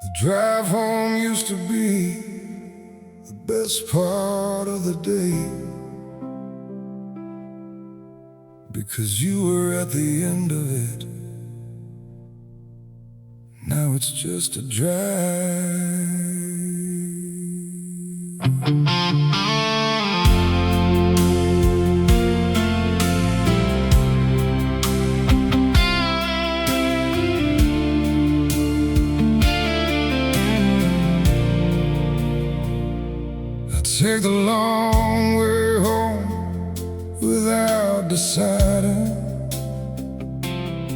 The drive home used to be the best part of the day, because you were at the end of it. Now it's just a drive. Take the long way home without deciding.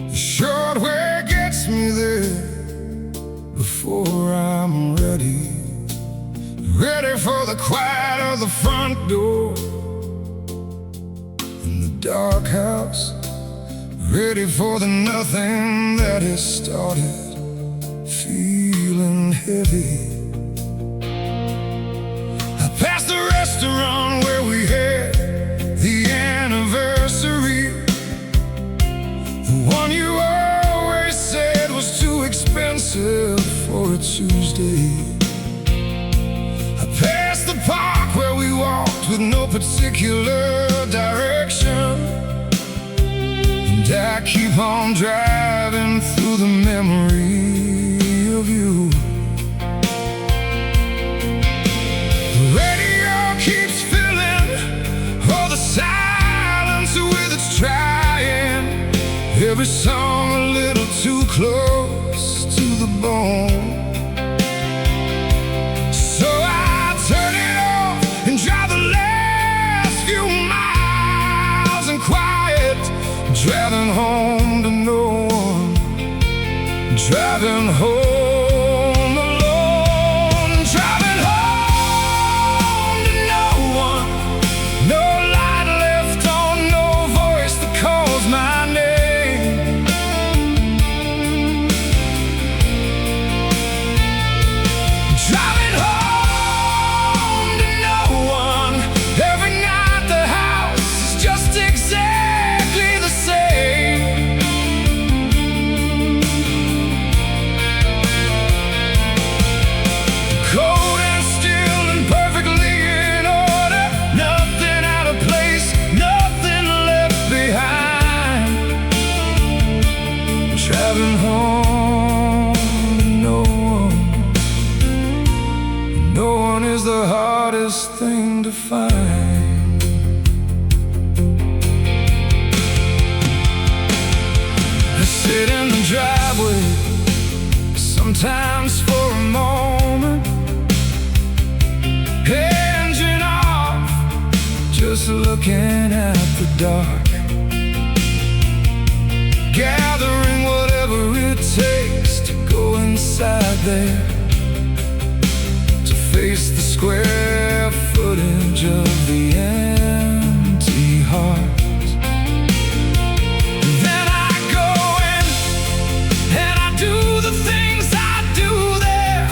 The short way gets me there before I'm ready. Ready for the quiet of the front door in the dark house. Ready for the nothing that has started feeling heavy. Past the restaurant where we had the anniversary, the one you always said was too expensive for a Tuesday. I passed the park where we walked with no particular direction, and I keep on driving through the memory of you. Keeps filling all the silence with its trying. Every song a little too close to the bone. So I turn it off and drive the last few miles in quiet, driving home to no one, driving home. Driving home to no one. No one is the hardest thing to find. I sit in the driveway, sometimes for a moment, engine off, just looking at the dark, gathering whatever it takes to go inside there, to face the square footage of the empty heart. Then I go in and I do the things I do there,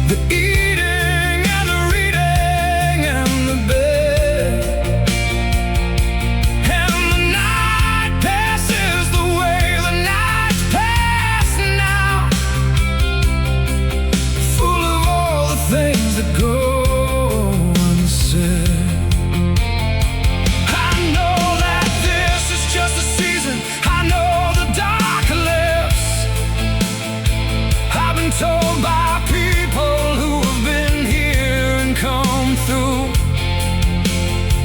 the eating and the reading and the bed. Things that go unsaid. I know that this is just a season. I know the dark lives. I've been told by people who have been here and come through.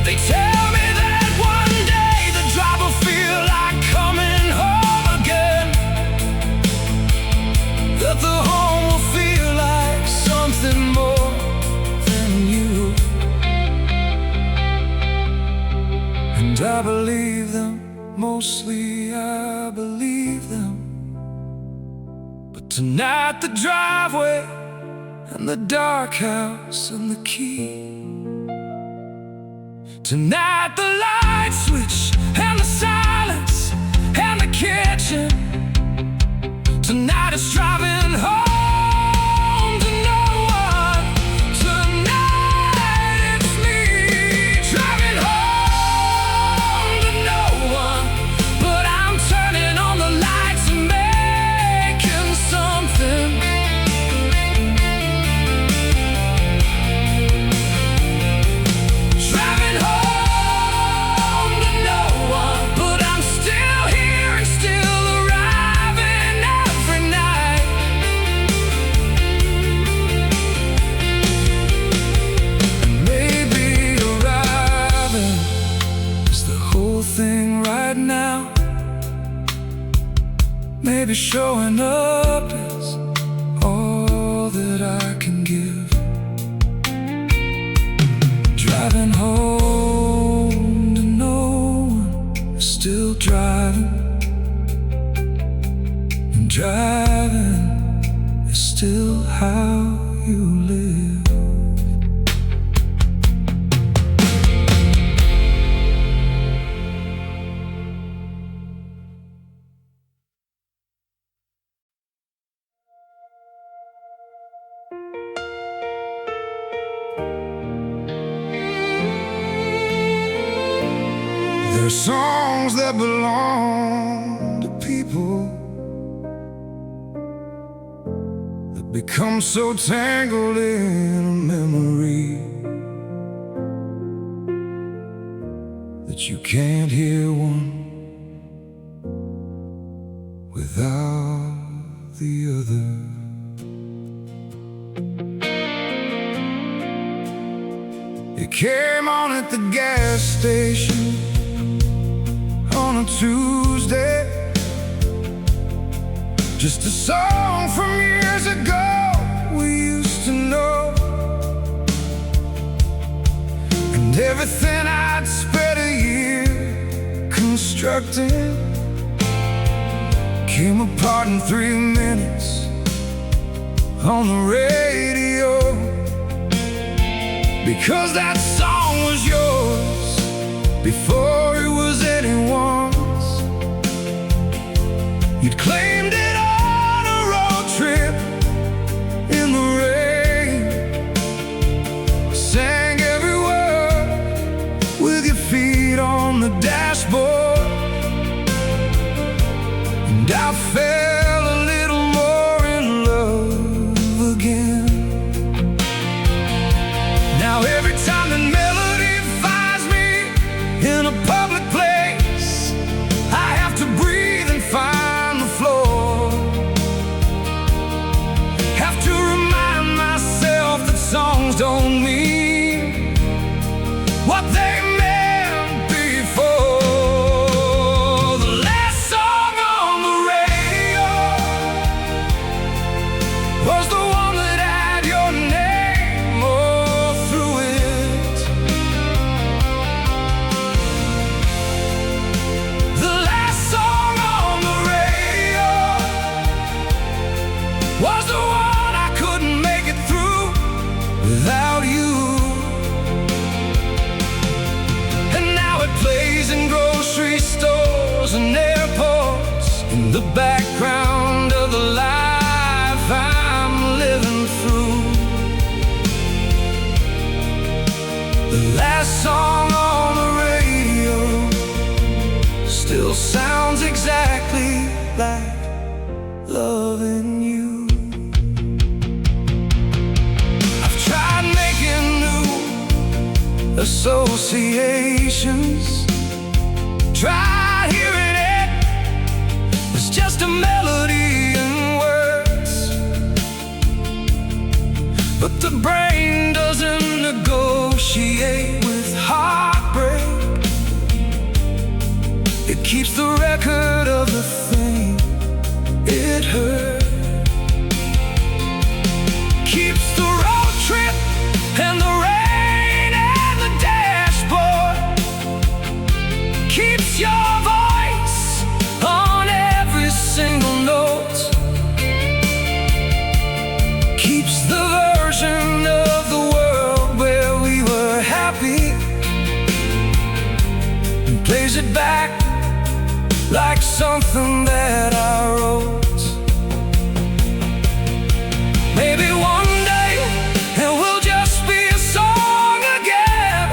They tell me that one day the drive will feel like coming home again, that the home will feel like something more. And I believe them, mostly I believe them. But tonight the driveway and the dark house and the key, tonight the light switch and the silence and the kitchen, tonight it's driving home. Maybe showing up is all that I can give. Driving home to no one, still driving. And driving is still how you live. There are songs that belong to people that become so tangled in a memory that you can't hear one without the other. It came on at the gas station on a Tuesday, just a song from years ago we used to know. And everything I'd spent a year constructing came apart in 3 minutes on the radio, because that song was yours before it was anyone's. You'd claimed it on a road trip in the rain, sang every word with your feet on the dashboard. And I fell a little more in love again. Now every time the melody finds me in a public place, I have to breathe and find the floor. Have to remind myself that songs don't mean what they meant before. The last song on the radio was the one that had your name all through it. The last song on the radio was the one I couldn't make it through without you. And now it plays in grocery stores and airports, in the background of the life I'm living through. The last song on the radio still sounds exactly like loving you. I've tried making new associations, tried hearing it as just a melody in words, but the brain doesn't negotiate with heartbreak. It keeps the record of the thing it hurt, keeps the road trip and the rain and the dashboard, keeps your voice on every single note, keeps the version of the world where we were happy, and plays it back like something that I wrote. Maybe one day it will just be a song again.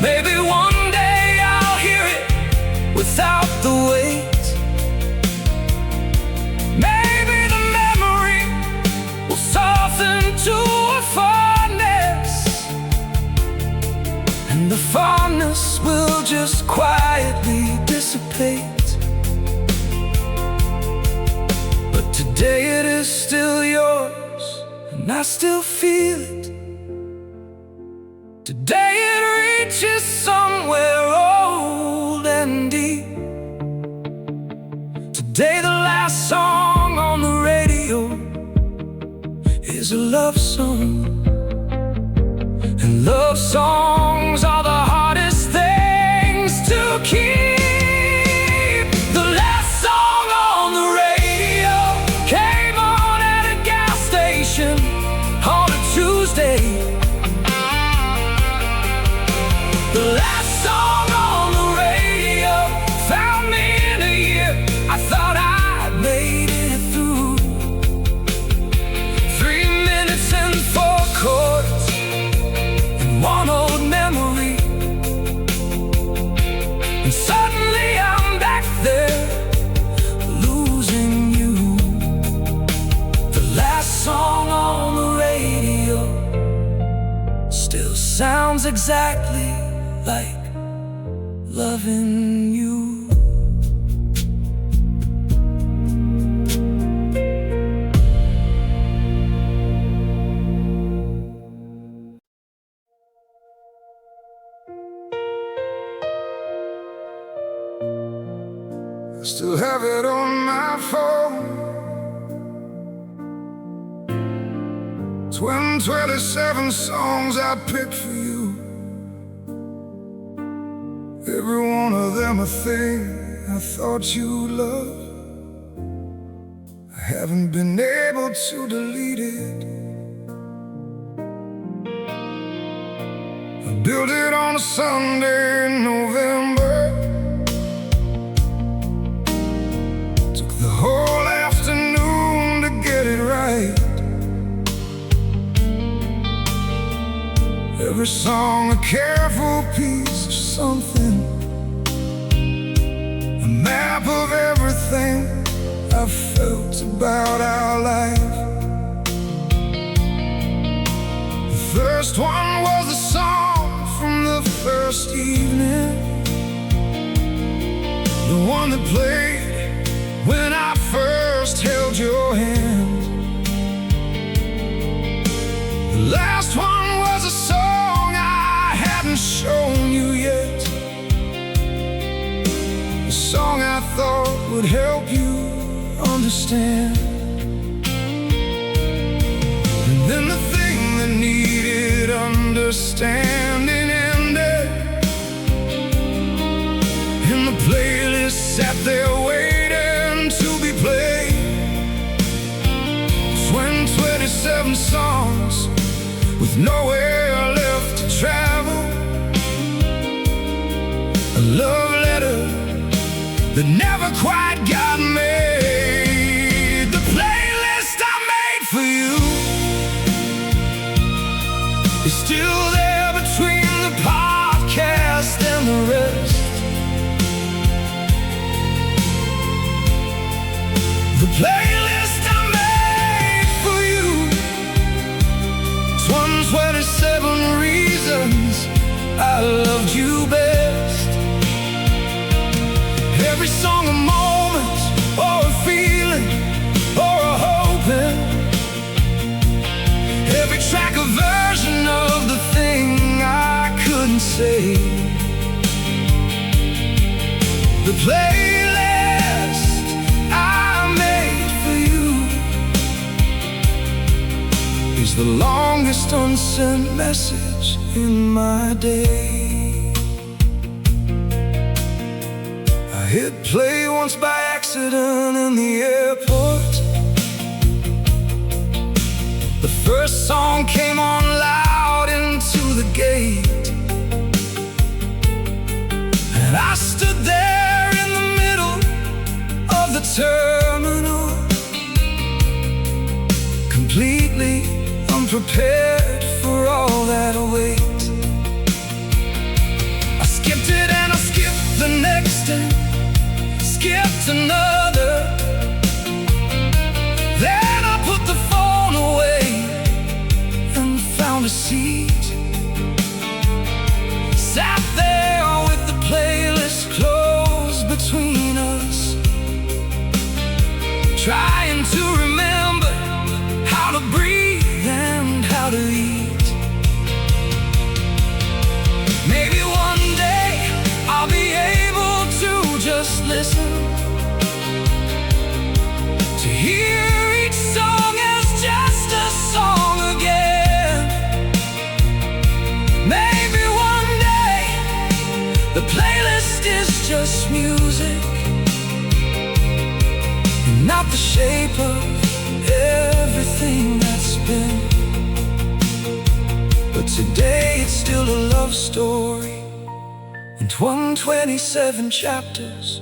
Maybe one day I'll hear it without the weight. Maybe the memory will soften to a fondness, and the fondness will just quietly dissipate. But today it is still yours, and I still feel it. Today it reaches somewhere old and deep, Today the last song on the radio is a love song. And love songs are the hardest things to keep. The last song on the radio came on at a gas station on a Tuesday. The last song on the radio found me in a year I thought I'd made it through. 3 minutes and 4 chords, one old memory, and suddenly I'm back there, losing you. The last song on the radio still sounds exactly like loving you. I still have it on my phone. 27 songs I picked for you. Every one of them a thing I thought you'd love. I haven't been able to delete it. I built it on a Sunday in November. The whole afternoon to get it right. Every song a careful piece of something, a map of everything I've felt about our life. The first one was a song from the first evening, the one that played when I first held your hand. The last one was a song I hadn't shown you yet, a song I thought would help you understand. And then the thing that needed understanding ended, and the playlist sat there waiting to be played. 27 songs with nowhere left to travel, a love letter that never quite got made. The playlist I made for you is still there between the podcast and the rest. The playlist I made for you is 127 reasons I loved you best. Every song a moment, or a feeling, or a hoping. Every track a version of the thing I couldn't say. The playlist is the longest unsent message in my day. I hit play once by accident in the airport. The first song came on loud into the gate, and I stood there in the middle of the terminal, completely unprepared for all that await. I skipped it and I skipped the next and skipped another. Then I put the phone away and found a seat. Sat there with the playlist closed between us, trying to remember how to breathe and how to this music, and not the shape of everything that's been. But today it's still a love story, and 127 chapters.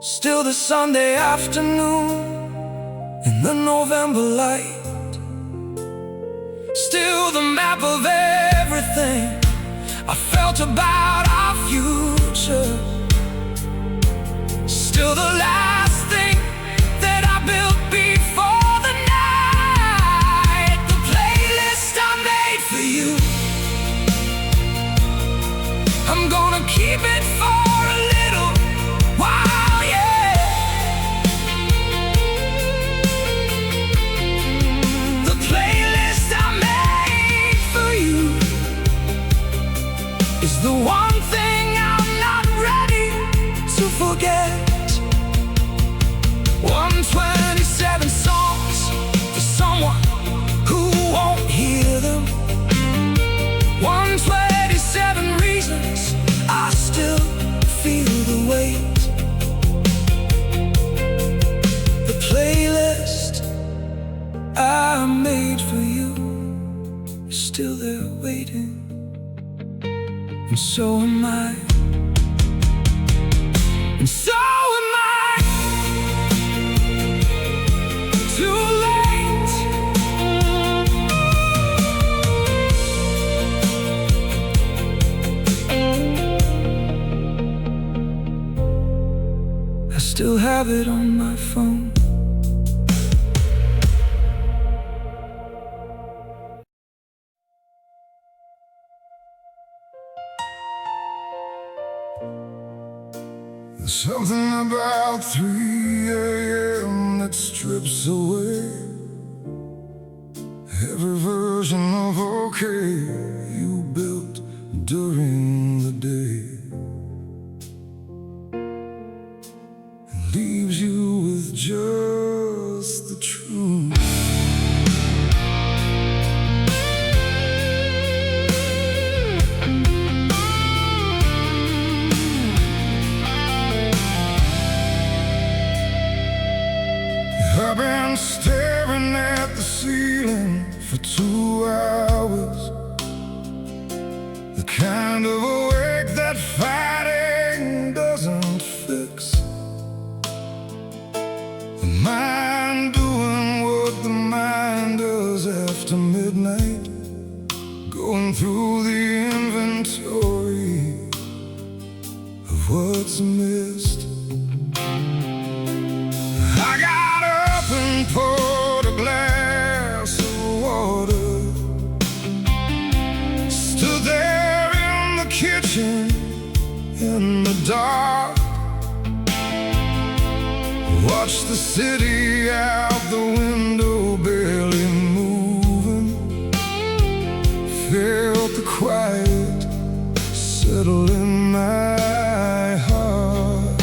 Still the Sunday afternoon in the November light. Still the map of everything I felt about our future. Still the last thing that I built before the night. The playlist I made for you, I'm gonna keep it for a little while, yeah. The playlist I made for you is the one thing I'm not ready to forget. 127 songs for someone who won't hear them. 127 reasons I still feel the weight. The playlist I made for you is still there waiting, and so am I, and so am I. Too late. I still have it on my phone. There's something about 3 a.m. that strips away every version of okay you built during the day, and leaves you with just the truth. I've been staring at the ceiling for 2 hours, the kind of awake that fighting doesn't fix. The mind doing what the mind does after midnight, going through the inventory of what's missed. I got up and poured a glass of water, stood there in the kitchen in the dark, watched the city out the window barely moving, felt the quiet settle in my heart.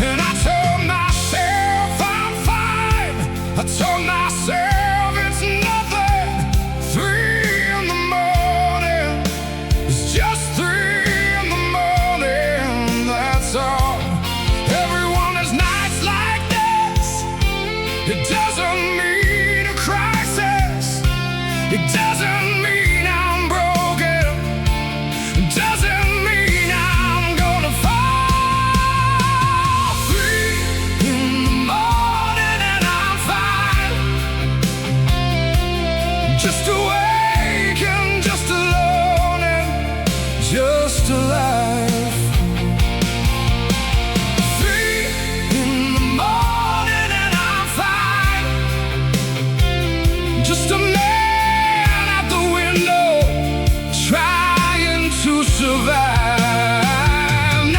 And I told myself I'm fine, I told myself it's nothing. 3 in the morning, it's just 3 in the morning, that's all. Everyone has nights like this. It doesn't mean a crisis, it doesn't mean I'm broken, it doesn't mean I'm gonna fall. 3 in the morning and I'm fine, just awake and just alone and just alive. 3 in the morning and I'm fine, just a man out the window trying to survive.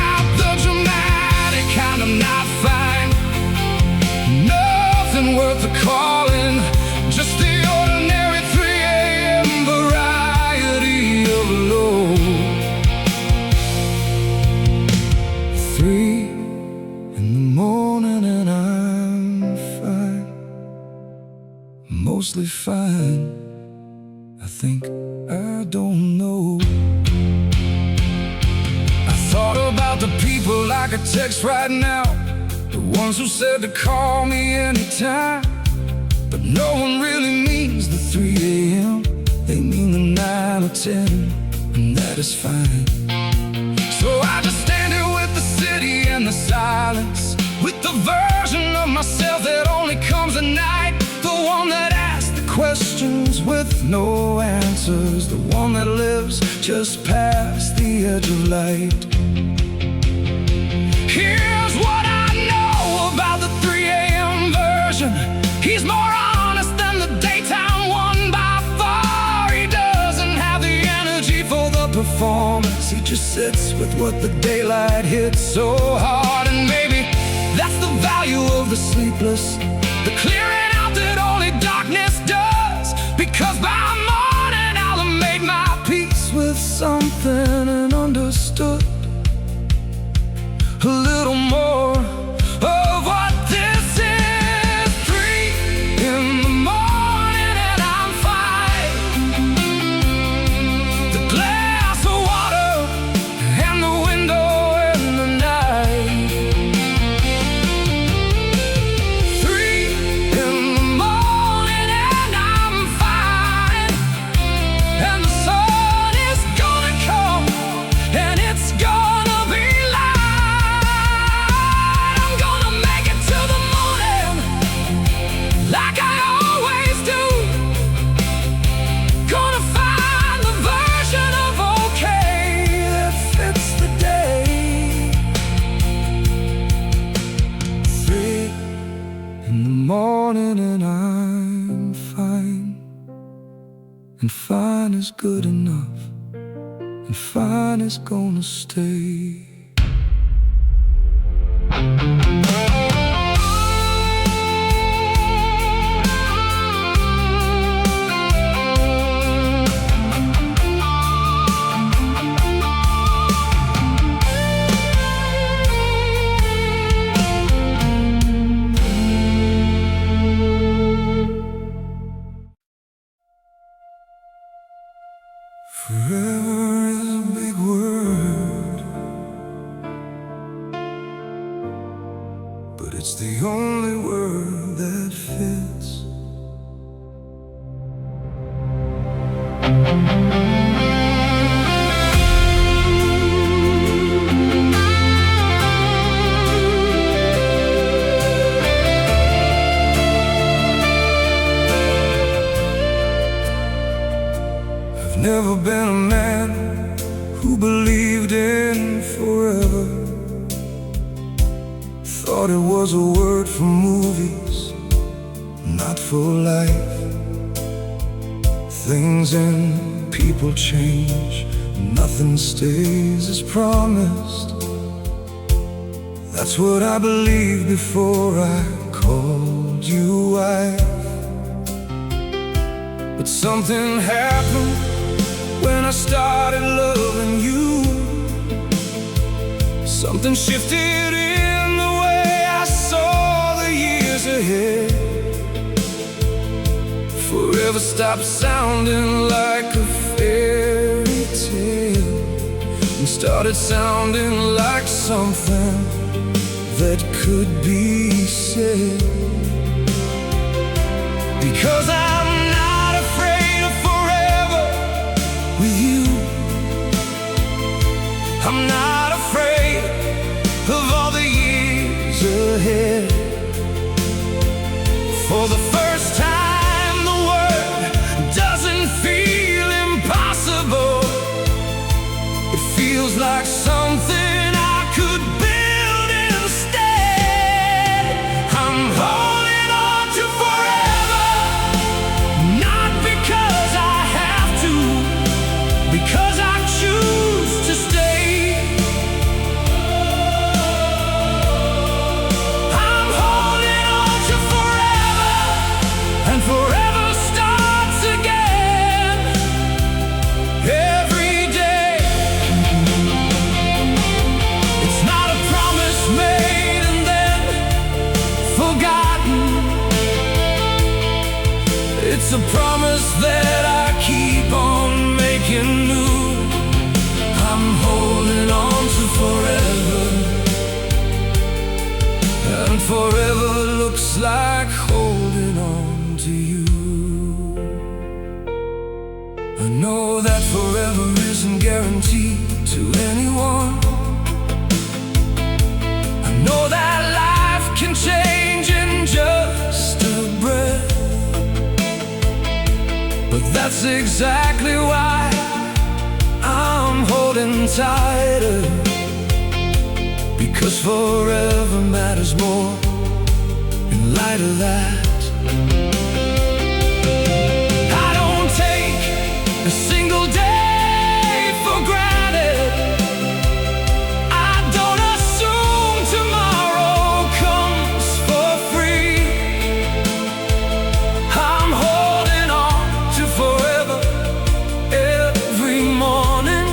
Not the dramatic kind, I'm not fine, nothing worth the calling, just the ordinary 3 a.m. variety of low. 3 in the morning and I'm fine, mostly fine. I think I don't know. I like a text right now. The ones who said to call me anytime, but no one really means the 3 a.m. They mean the 9 or 10, and that is fine. So I just stand here with the city and the silence, with the version of myself that only comes at night. The one that asks the questions with no answers, the one that lives just past the edge of light. Here's what I know about the 3 a.m. version. He's more honest than the daytime one by far. He doesn't have the energy for the performance. He just sits with what the daylight hits so hard. And maybe that's the value of the sleepless, the clearing out that only darkness does. Because by morning I'll have made my peace with something and understood a little more of what this is. 3 in the morning and I'm fine. The glass of water and the window in the night. 3 in the morning and I'm fine. And the sun is gonna come and it's gonna be like I always do. Gonna find the version of okay that fits the day. 3 in the morning and I'm fine. And fine is good enough, and fine is gonna stay. Forever is a big word, but it's the only word that fits. I've never been a man who believed in forever. Thought it was a word for movies, not for life. Things and people change, nothing stays as promised. That's what I believed before I called you wife. But something happened when I started loving you. Something shifted in the way I saw the years ahead. Forever stopped sounding like a fairy tale and started sounding like something that could be said. Because I'm not afraid of forever with you. I'm not afraid of all the years ahead. For the first time, the word doesn't feel impossible. It feels like something I could build instead. I'm holding on to forever, not because I have to, because I choose to stay. I'm holding on to forever, and forever starts again every day. It's not a promise made and then forgotten. It's a promise that I keep on making new. I'm holding on to forever, feels like holding on to you. I know that forever isn't guaranteed to anyone. I know that life can change in just a breath, but that's exactly why I'm holding tighter, because forever matters more in light of that. I don't take a single day for granted. I don't assume tomorrow comes for free. I'm holding on to forever every morning,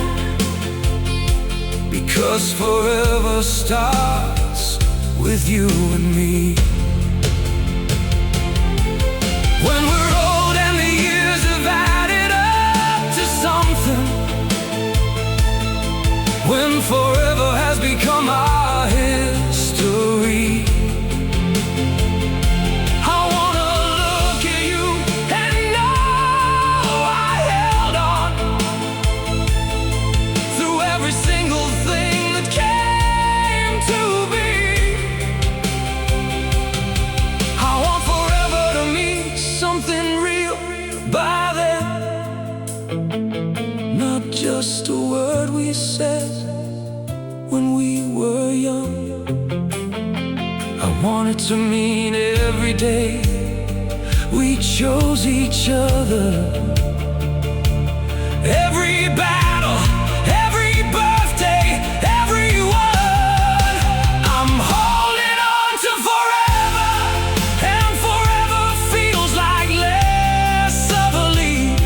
because forever starts with you and me. When we're old and the years have added up to something, when forever has become our history, I wanna look at you and know I held on through every single thing that came to be. I want forever to mean something real by then, not just a word we said when we were young. I want it to mean every day we chose each other, every battle, every birthday, every word. I'm holding on to forever, and forever feels like less of a leap.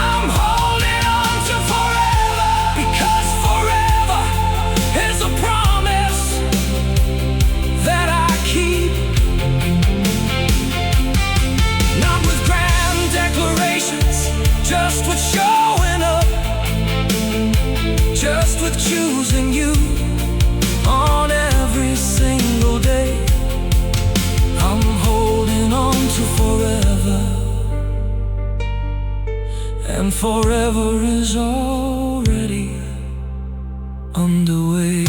I'm holding on to forever, because forever is a promise that I keep. Not with grand declarations, just with showing up, just with choosing you on every single day. I'm holding on to forever, and forever is already underway.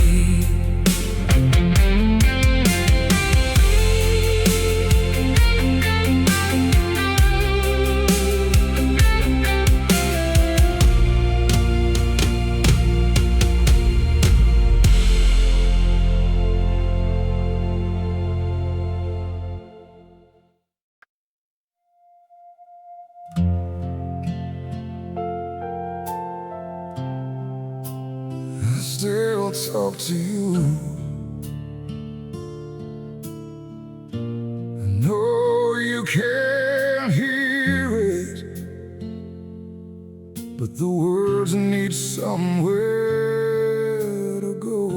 I still talk to you. I know you can't hear it, but the words need somewhere to go,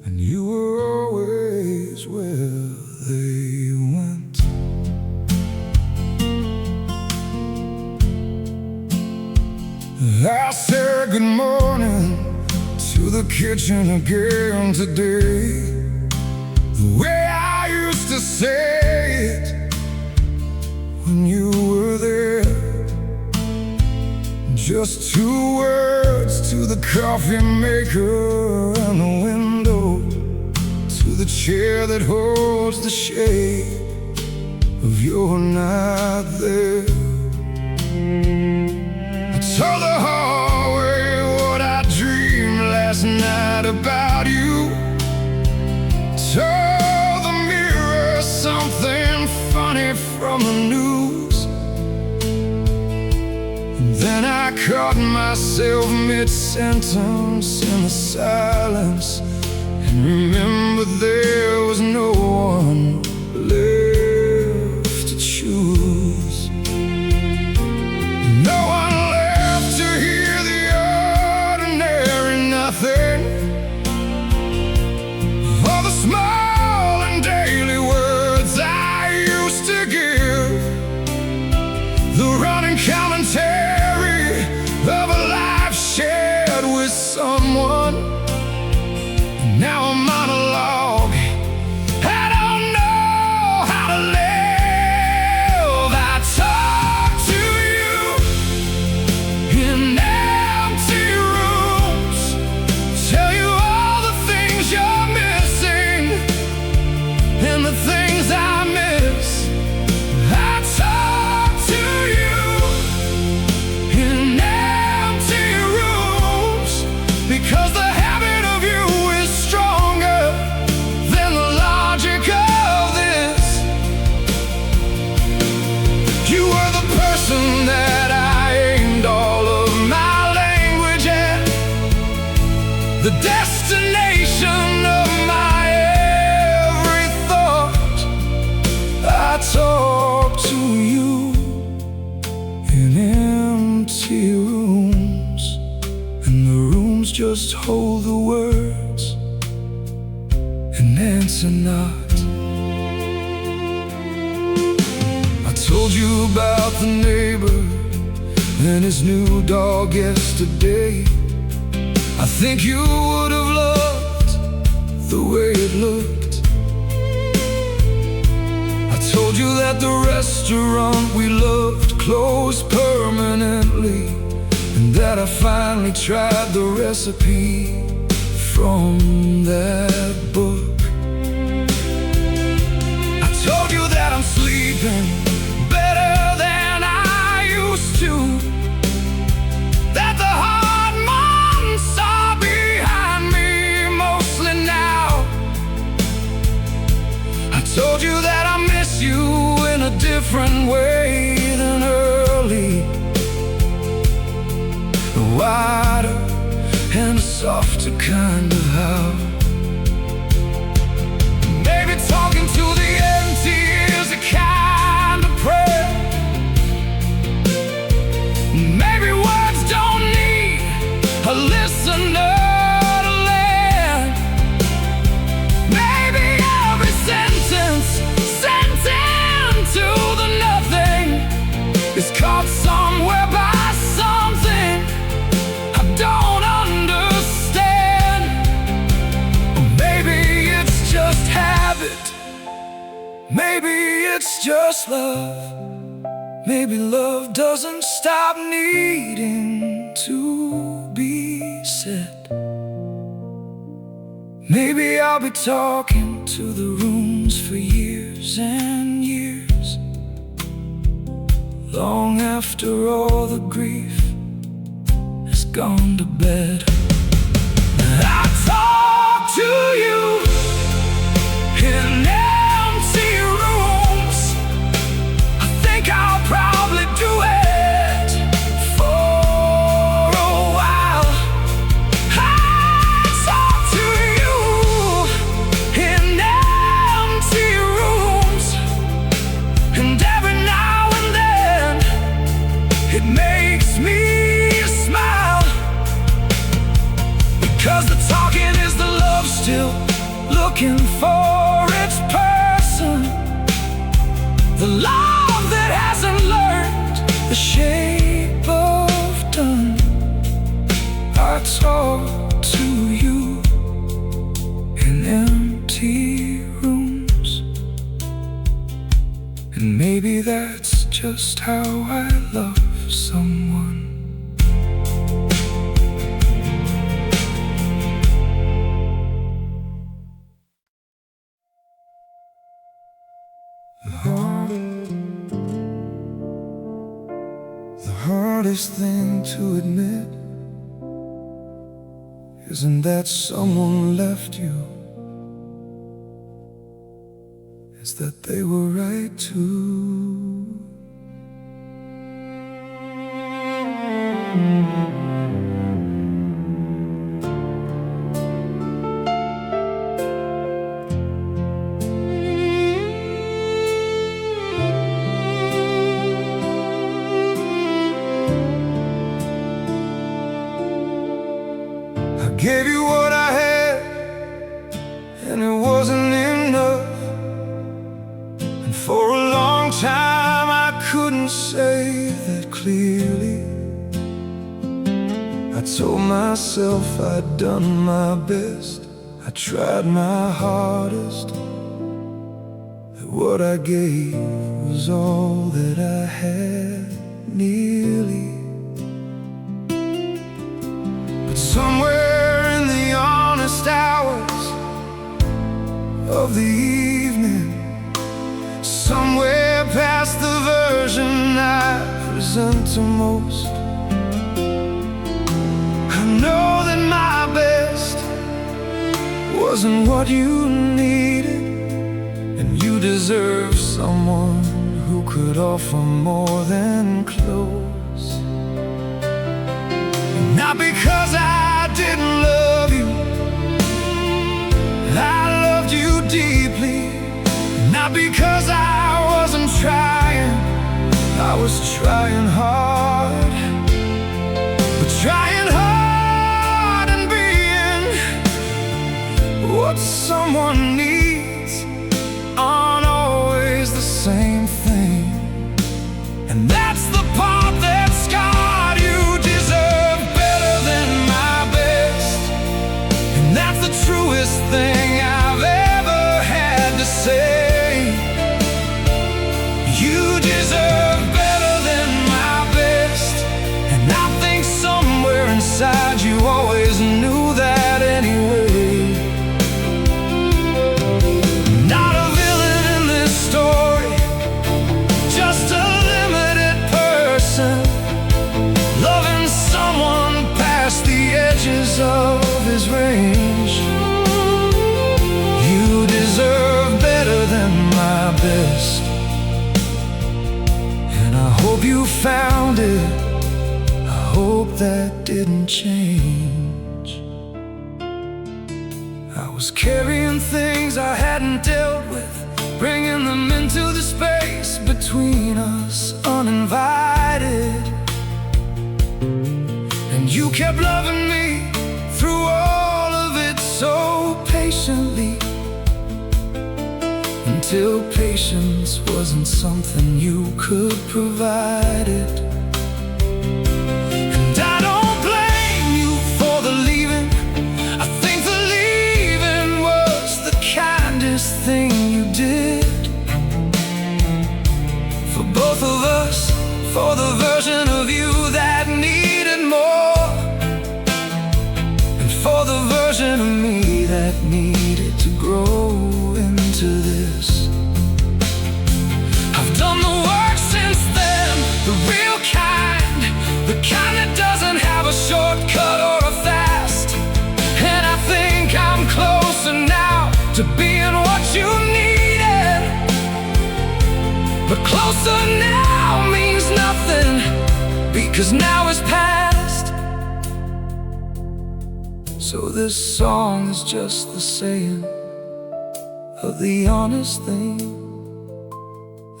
and you were always where they went. I said good morning to the kitchen again today, the way I used to say it when you were there. Just 2 words to the coffee maker and the window, to the chair that holds the shape of your not there. I told the hallway what I dreamed last night about you, told the mirror something funny from the news, and then I caught myself mid-sentence in the silence, and remembered there was no one left to choose. No one left to hear the ordinary nothing, all the small and daily words I used to give, the running commentary of a life shared shared with someone. Now I'm monologue. I don't know how to live. I talk to you in empty rooms, tell you all the things you're missing and the things I miss. I talk to you in empty rooms because the habit of you is stronger than the logic of this. You were the person that I aimed all of my language at, the destination of my every thought. I talk to you in empty rooms, and the rooms just hold the words and answer not. I told you about the neighbor and his new dog yesterday. I think you would have loved the way it looked. I told you that the restaurant we loved closed permanently, and that I finally tried the recipe from that book. I told you that I'm sleeping better than I used to, that the hard months are behind me mostly now. I told you that I miss you in a different way than early, a wider and a softer kind of how. Maybe talking to the empty is a kind of prayer. Maybe words don't need a listener to land. Maybe every sentence sent into the nothing is caught somewhere by something I don't understand. Or maybe it's just habit. Maybe it's just love. Maybe love doesn't stop needing to be said. Maybe I'll be talking to the rooms for years and years, long after all the grief has gone to bed. I talk to you in empty rooms. I think I'll probably do it for a while. I talk to you in empty rooms, and every now and then it makes me smile, because the talking is the love still looking for its person, the love that hasn't learned the shape of done. I talk to you in empty rooms, and maybe that's just how I love someone. The hardest thing to admit isn't that someone left you, it's that they were right to. Gave you what I had, and it wasn't enough. And for a long time I couldn't say that clearly. I told myself I'd done my best. I tried my hardest. That what I gave was all that I had, nearly. But somewhere in the honest hours of the evening, somewhere past the version I present to most, I know that my best wasn't what you needed, and you deserve someone who could offer more than close. Not because I didn't love you, I loved you deeply. Not because I wasn't trying, I was trying hard. But trying hard and being what someone needs aren't always the same thing. And that's the part that scarred you. Deserve better than my best, and that's the truest thing I've ever had to say. You deserve better than my best, and I think somewhere inside you always knew that anyway. Not a villain in this story, just a limited person, loving someone past the edges of his range. You deserve better than my best, and I hope you found it. I hope that didn't change. I was carrying things I hadn't dealt with, bringing them into the space between us uninvited. And you kept loving me through all of it so patiently, until patience wasn't something you could provide it. And I don't blame you for the leaving. I think the leaving was the kindest thing you did for both of us, for the version of you that needed more, and for the version of me that needed to grow into this. I've done the work since then, the real kind, the kind that doesn't have a shortcut or a fast. And I think I'm closer now to being what you needed. But closer now means nothing, because now is past. So this song is just the saying of the honest thing,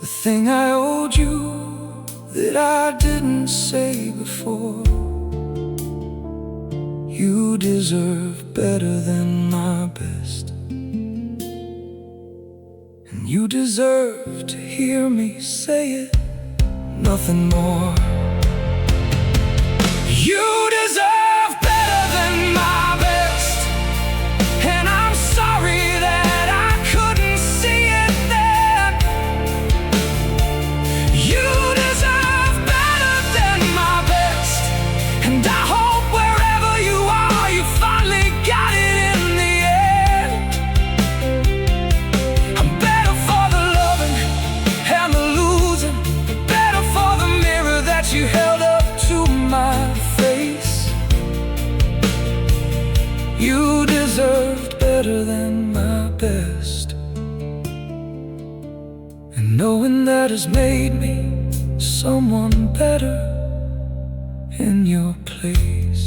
the thing I owed you that I didn't say before. You deserve better than my best, and you deserve to hear me say it, nothing more. You deserve better than my best, and I'm sorry that I couldn't see it then. You deserve better than my best, and I hope wherever you are, you finally got it in the end. I'm better for the loving and the losing, better for the mirror that you held up to my face. You deserved better than my best, and knowing that has made me someone better in your place.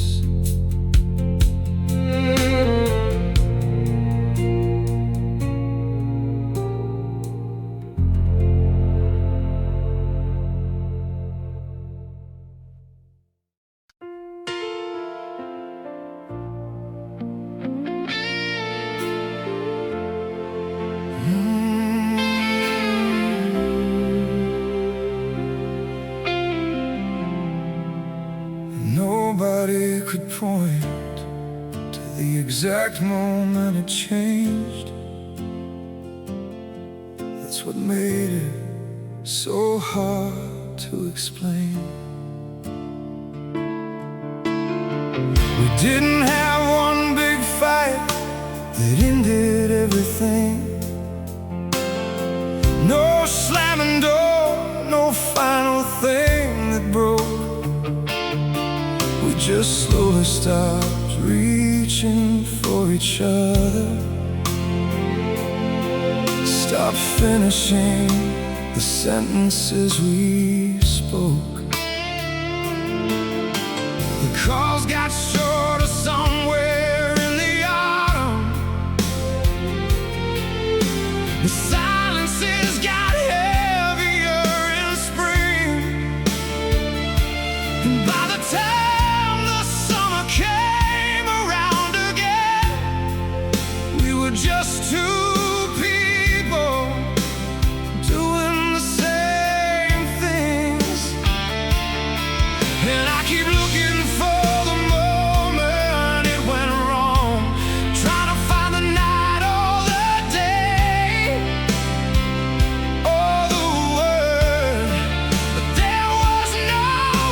nobody could point to the exact moment it changed. That's what made it so hard to explain. We didn't have one big fight that ended everything. No slamming door, no final thing that broke. We just slowly stopped reaching for each other, stopped finishing the sentences we spoke. The calls got shorter somewhere in the autumn. The silences got heavier in spring. And by the time the summer came around again, we were just two people doing the same things. And I keep looking for the moment it went wrong, trying to find the night or the day or the word. But there was no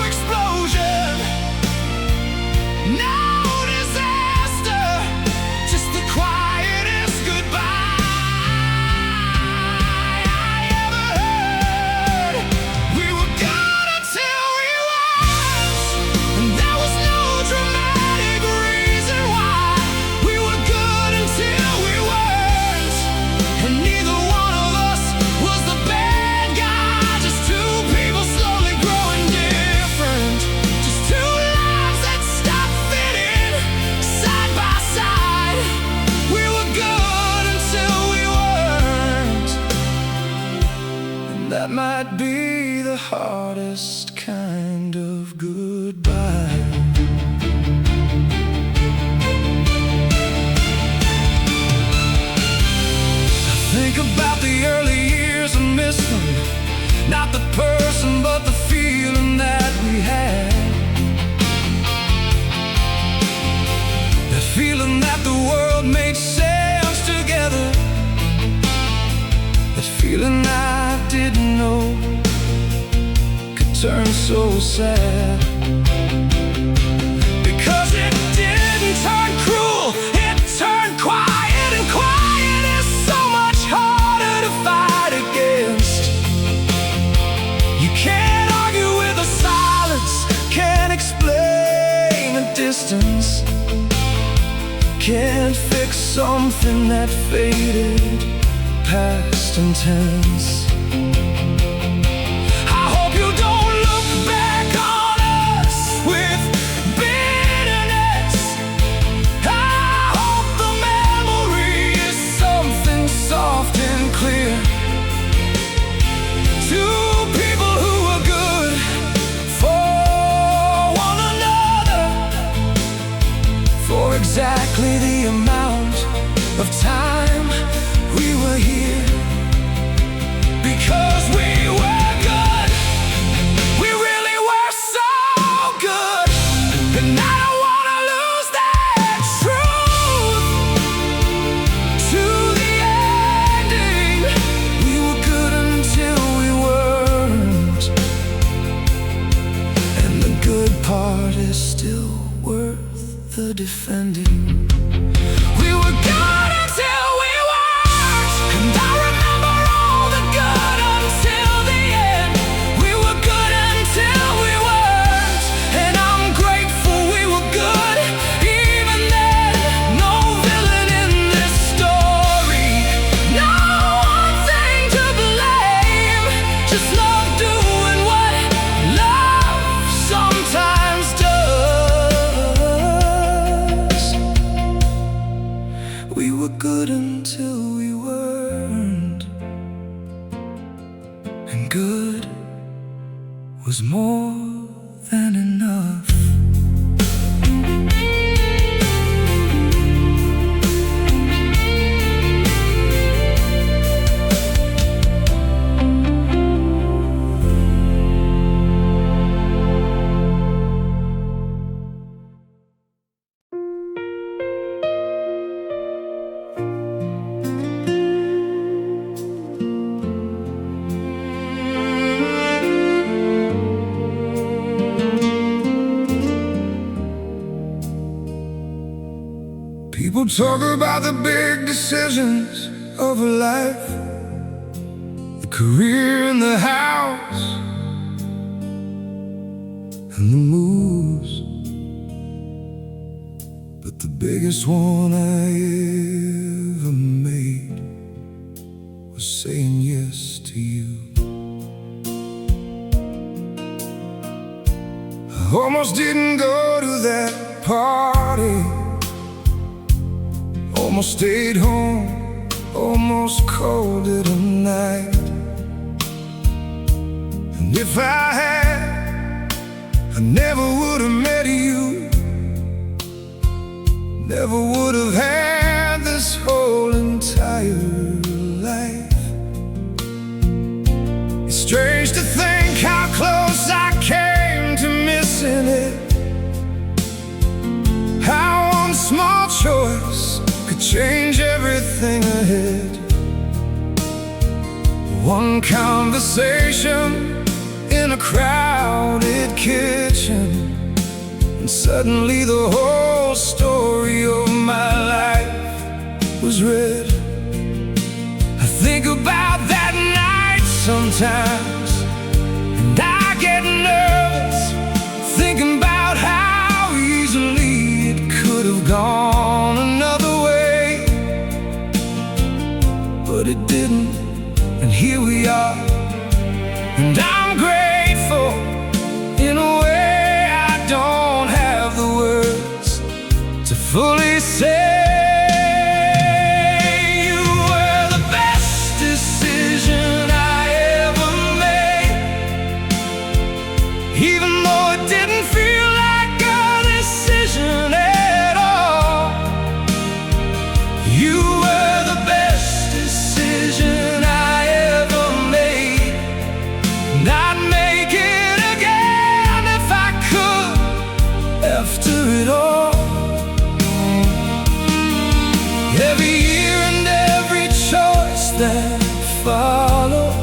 explosion, no disaster, just the quietest goodbye I ever heard. We were good until we weren't, and there was no dramatic reason why. We were good until we weren't, and neither one of us was the bad guy. Just two people slowly growing different, just two lives that stopped fitting side by side. We were good until we weren't, and that might be the hardest kind of goodbye. I think about the early years and miss them, not the person but the feeling that we had. The feeling that the world made sense together, that feeling I didn't know could turn so sad. Because it didn't turn cruel, it turned quiet, and quiet is so much harder to fight against. You can't argue with a silence, can't explain a distance, can't fix something that faded past intense. I hope you don't look back on us with bitterness. I hope the memory is something soft and clear. Two people who were good for one another, for exactly the amount of time we were here. Because we were good, we really were so good, and I don't wanna lose that truth to the ending. We were good until we weren't, and the good part is still worth the defending. We were good until we weren't, and I remember all the good until the end. We were good until we weren't, and I'm grateful we were good even then. No villain in this story, no one thing to blame, just love doing what love sometimes does. We were good until we weren't, and good was more than enough. People talk about the big decisions of a life, the career and the house and the moves, but the biggest one I ever made was saying yes to you. I almost didn't go to that party, almost stayed home, almost called it a night. And if I had, I never would have met you, never would have had this whole entire life. It's strange to think how close I came to missing it, how one small choice could change everything ahead. One conversation in a crowded kitchen, and suddenly the whole story of my life was read. I think about that night sometimes, and I get nervous thinking about how easily it could have gone another way. But it didn't, and here we are, and I'm grateful. In a way I don't have the words to fully say. You were the best decision I ever made, even though it didn't feel like a decision at all. You were the best decision I ever made, and I'd make it again if I could, after it all. Every year and every choice that followed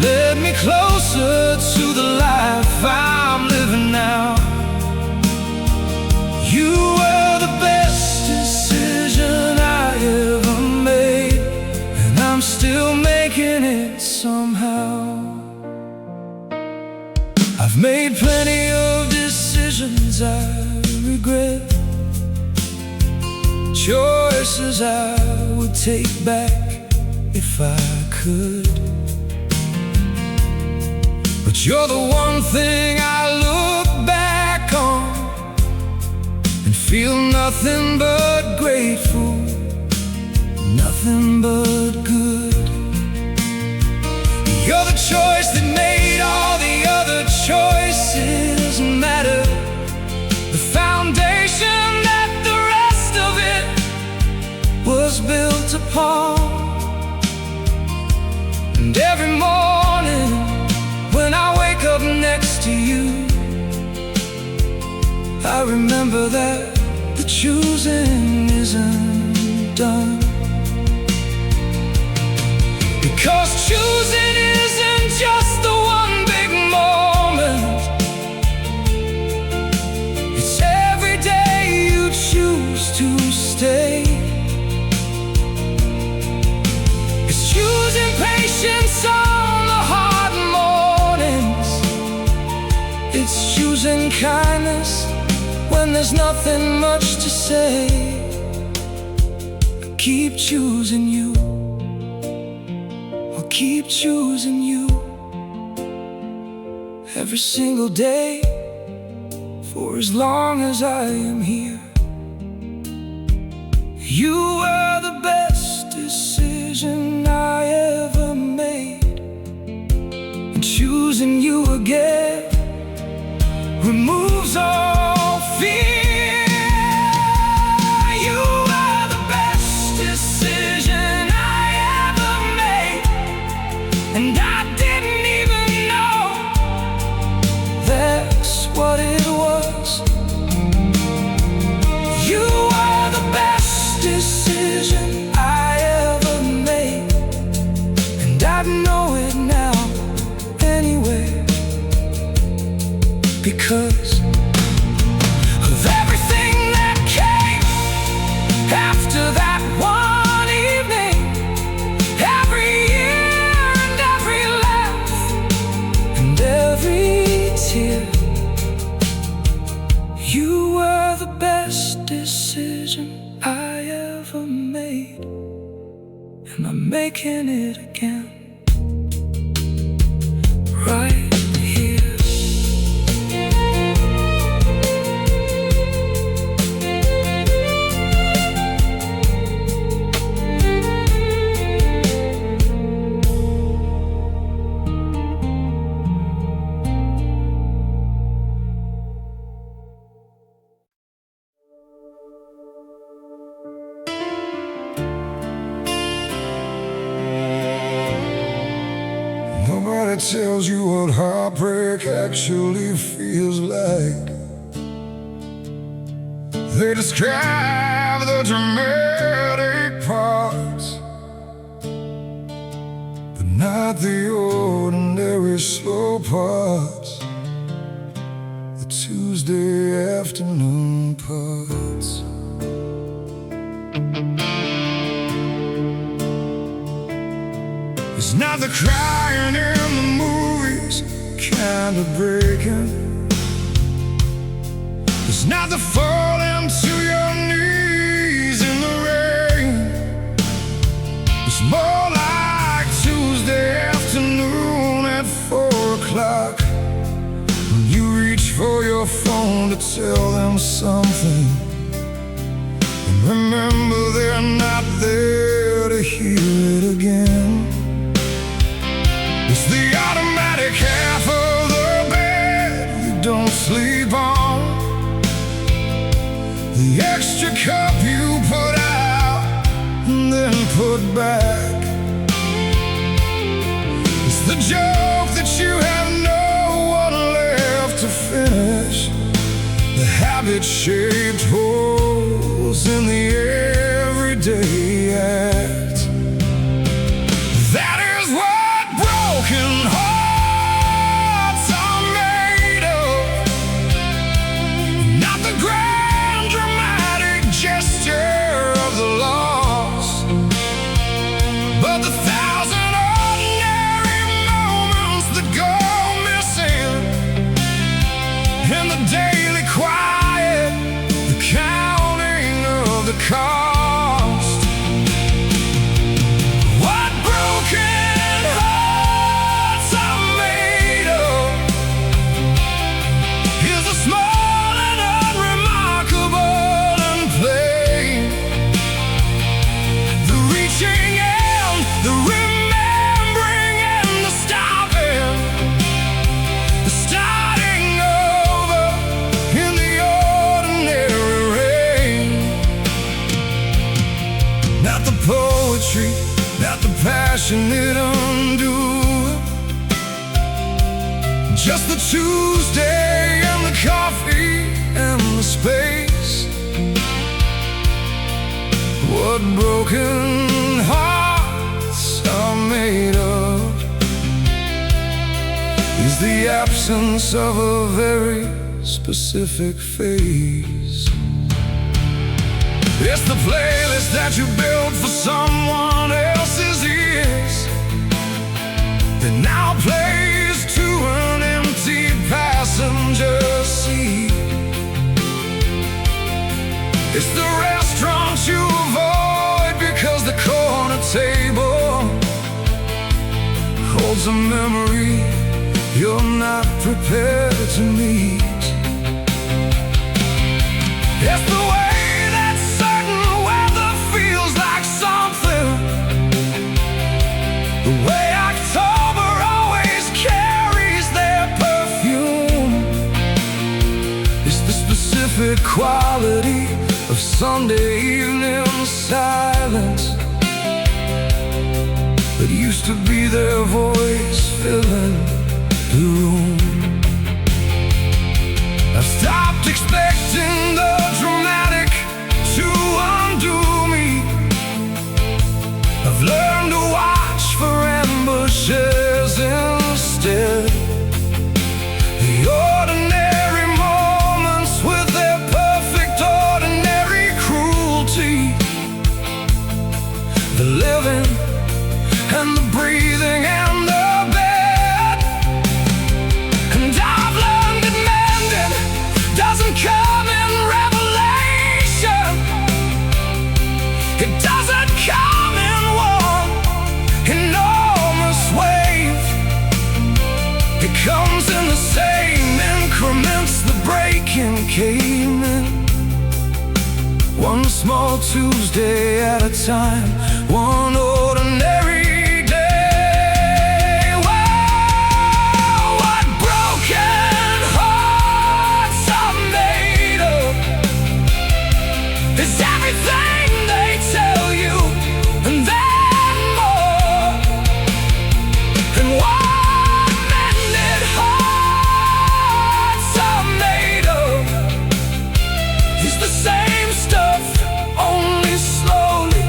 led me closer to the life I'm living now. You were the best decision I ever made, and I'm still making it somehow. I've made plenty of decisions I regret, choices I would take back if I could. But you're the one thing I look back on and feel nothing but grateful, nothing but good. You're the choice that made all the other choices matter, the foundation that the rest of it was built upon. And every morning when I wake up next to you, I remember that the choosing isn't done. Because choosing isn't just the one big moment, it's every day you choose to stay. It's choosing patience on the hard mornings, it's choosing kindness when there's nothing much to say. I keep choosing you, I'll keep choosing you every single day, for as long as I am here. You were the best decision I ever made, and choosing you again removes all fear. You were the best decision I ever made, and I didn't even know that's what it was. You were the best decision I ever made, and I know it now anyway, because of everything that came here. You were the best decision I ever made, and I'm making it again, right here. Nobody tells you what heartbreak actually feels like. They describe the dramatic parts, but not the ordinary slow parts, the Tuesday afternoon parts. It's not the crying in the movies, kind of breaking. It's not the falling to your knees in the rain. It's more like Tuesday afternoon at 4 o'clock, when you reach for your phone to tell them something, and remember they're not there to hear it again. It's the automatic half of the bed you don't sleep on, the extra cup you put out and then put back. It's the joke that you have no one left to finish, the habit-shaped holes in the everyday act. That is what broken hearts are made of. Not the grand dramatic gesture of the loss, but the 1,000 ordinary moments that go missing in the daily quiet, the counting of the cost. What broken hearts are made of is the small and unremarkable and plain, the reaching out, the remembering and the stopping, the starting over in the ordinary rain. Not the poetry, not the passionate undo, just the Tuesday and the coffee and the space. What broken hearts are made of is the absence of a very specific phase. It's the playlist that you built for someone else's ears that now plays to an empty passenger seat. It's the restaurant you avoid because the corner table holds a memory you're not prepared to meet. It's the way that certain weather feels like something, the way October always carries their perfume. It's the specific quality of Sunday evening silence that used to be their voice filling the room. I've stopped expecting the dramatic to undo me. I've learned to watch for ambushes instead, the ordinary moments with their perfect ordinary cruelty, the living and the breathing and the bed. comes in the same increments the breaking came in. One small Tuesday at a time, one ordinary day. Whoa, what broken hearts are made of is everything they tell you, and then more. And what mended hearts are made of is the same stuff, only slowly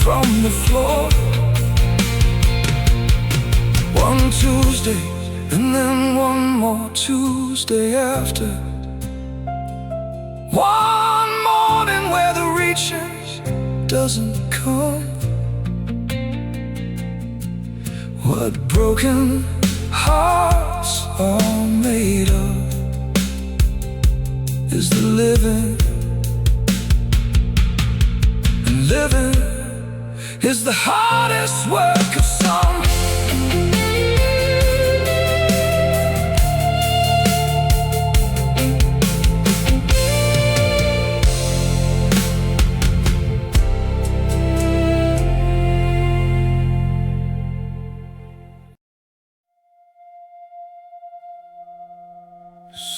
from the floor. One Tuesday, and then one more Tuesday after. One morning where the reacher doesn't come. What broken hearts are made of is the living. And living is the hardest work of some.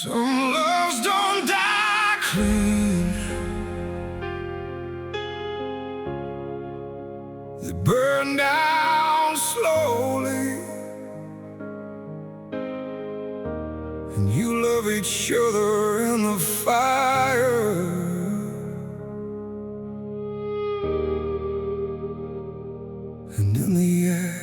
Some loves don't die clean, they burn down slowly. And you love each other in the fire, and in the ash.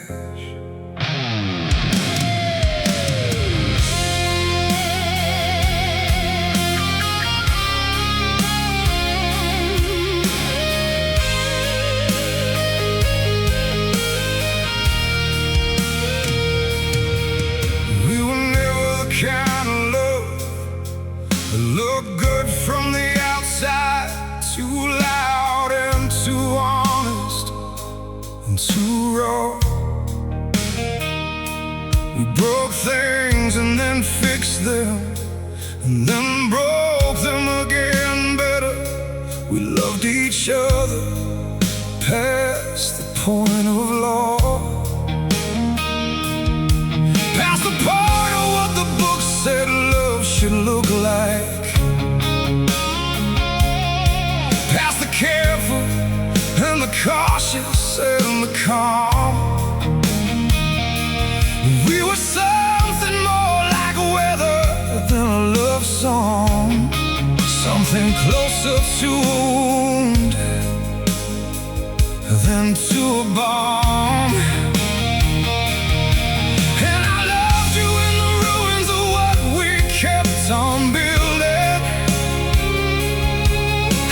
Kind of love that look good from the outside, too loud and too honest and too raw. We broke things and then fixed them, and then broke them again better. We loved each other past the point of law, past the point of what the book said love should look like, past the careful and the cautious and the calm. We were something more like weather than a love song, something closer to a wound than to a bomb. On building,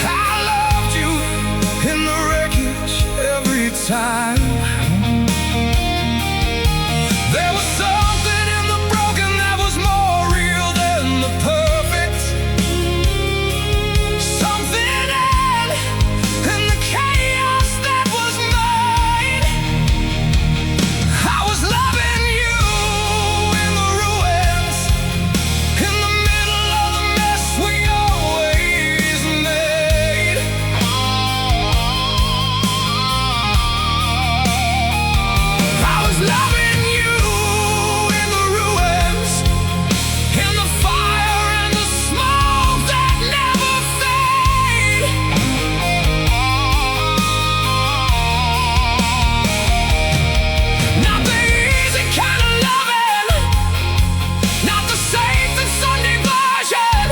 I loved you in the wreckage every time. There was something in the broken that was more real than the perfect, something in the chaos that was mine. I was loving you in the ruins, in the we always made. I was loving you in the ruins, in the fire and the smoke that never fade. Not the easy kind of loving, not the safe and Sunday version,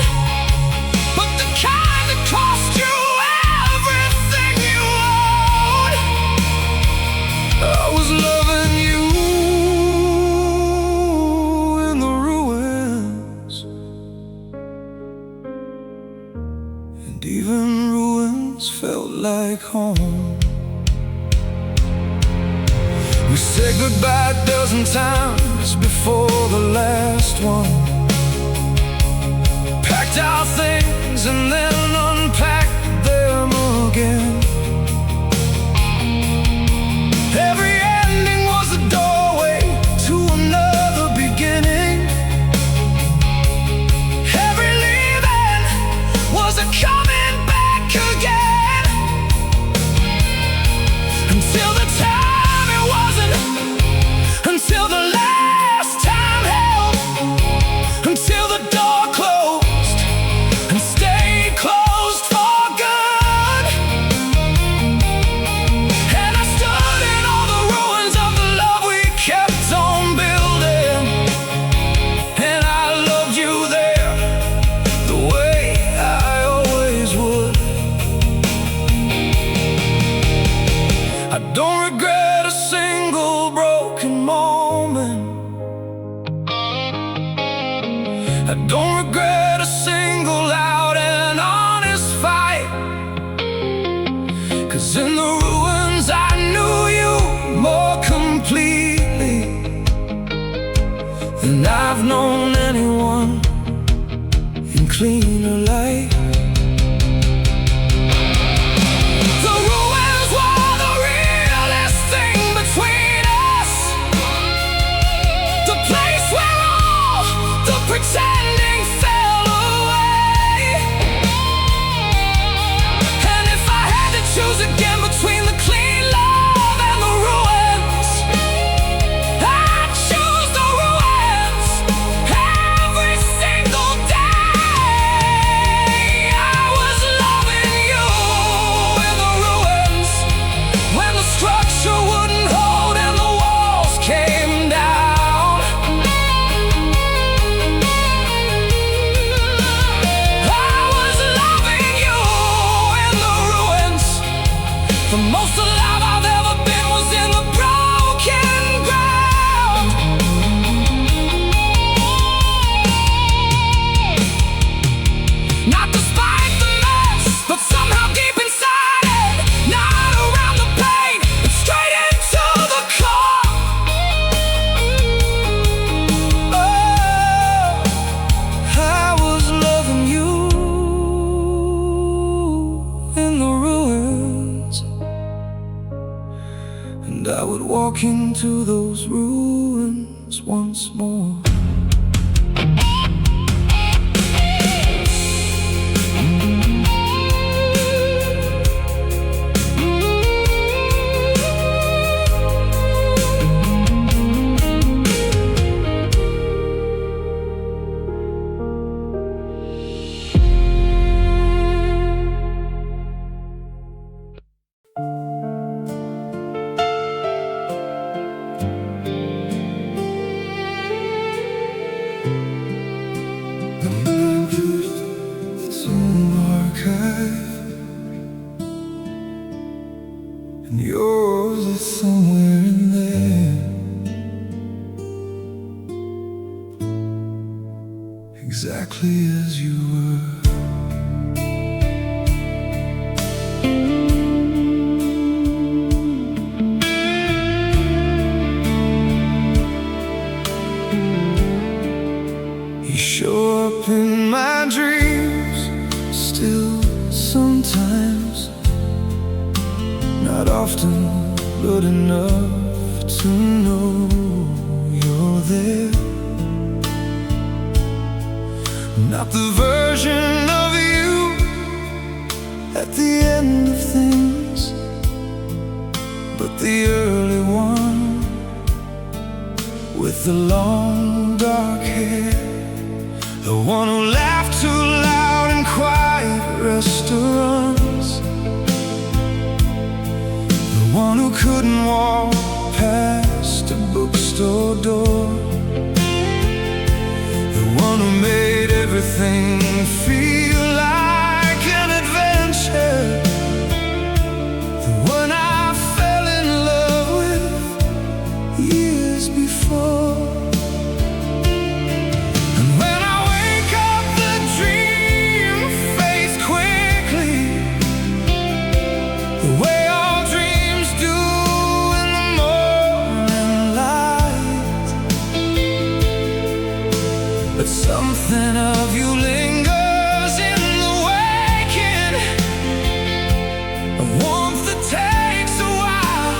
but the kind that cost you everything you own. I was loving you in the ruins, and even ruins felt like home. We said goodbye a dozen times before the last one, packed our things and then unpacked them again. Every ending was a doorway to another beginning. I don't regret a single loud and honest fight, 'cause in the ruins I knew you more completely than I've known anyone in cleaner light. The ruins were the realest thing between us, the place where all the pretending fell away. And if I had to choose again between the clean love and the ruins, I'd choose the ruins every single day. I was loving you in the ruins when the structure wouldn't hold and the walls came down. I was loving you in the ruins. The most alive I've ever been was in the broken ground. Not despite the mess, but somehow deep inside it. Not around the pain, but straight into the core. Oh, I was loving you in the ruins, and I would walk into those ruins once more. And yours is somewhere in there, exactly as you were. You show up in my dreams still sometimes, not often, but enough to know you're there. Not the version of you at the end of things, but the early one with the long dark hair, the one who laughed too loud in quiet restaurants, the one who couldn't walk past a bookstore door, the one who made everything feel like an adventure, the one I fell in love with years before. And when I wake up, the dream fades quickly, the way all dreams do in the morning light. But something of you lingers in the waking, a warmth that takes a while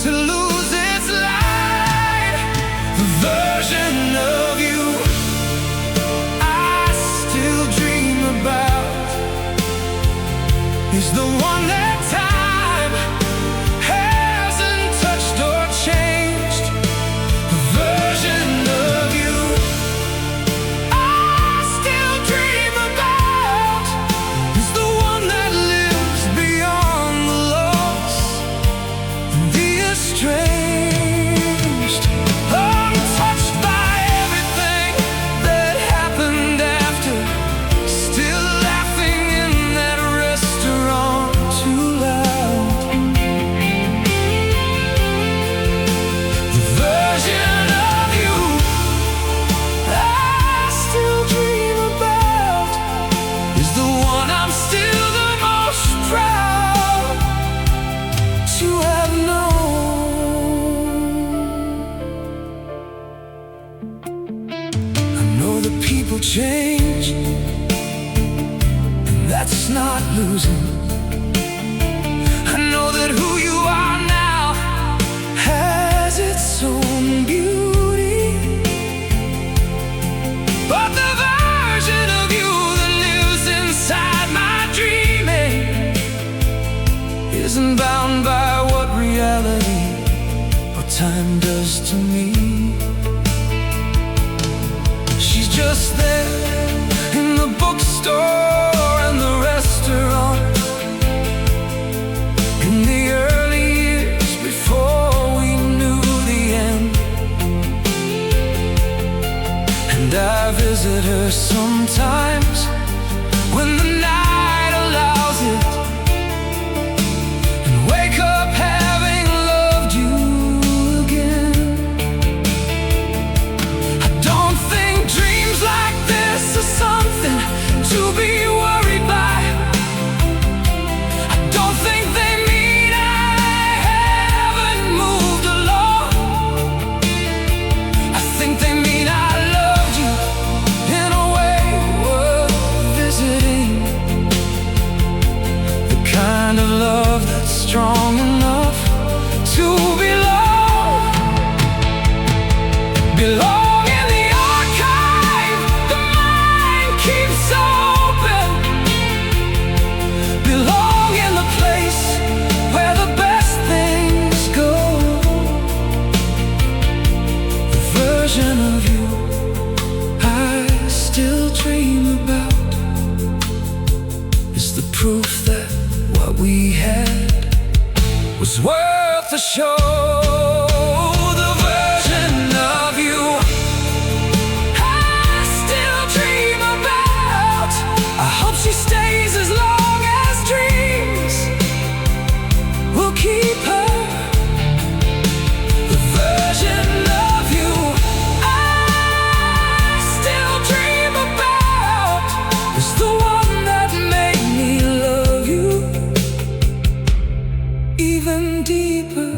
to lose its light. The version of you I still dream about is the one that time hasn't touched or changed. The version of you I still dream will change, and that's not losing. I know that who you are now has its own beauty, but the version of you that lives inside my dreaming isn't bound by what reality or time does to me. She's just there in the bookstore and the restaurant, in the early years before we knew the end. And I visit her sometimes when the night allows it, and wake up having loved you again. I don't think dreams like this are something to be worried by. I don't think they mean I haven't moved along. I think they mean I loved you in a way worth visiting, the kind of love that's strong enough to belong in the archive the mind keeps open, belong in the place where the best things go. The version of you I still dream about is the proof that what we had was worth a show. The version of you I still dream about. I hope she stays as long as dreams will keep her. The version of you I still dream about is the one that made me love you even deeper.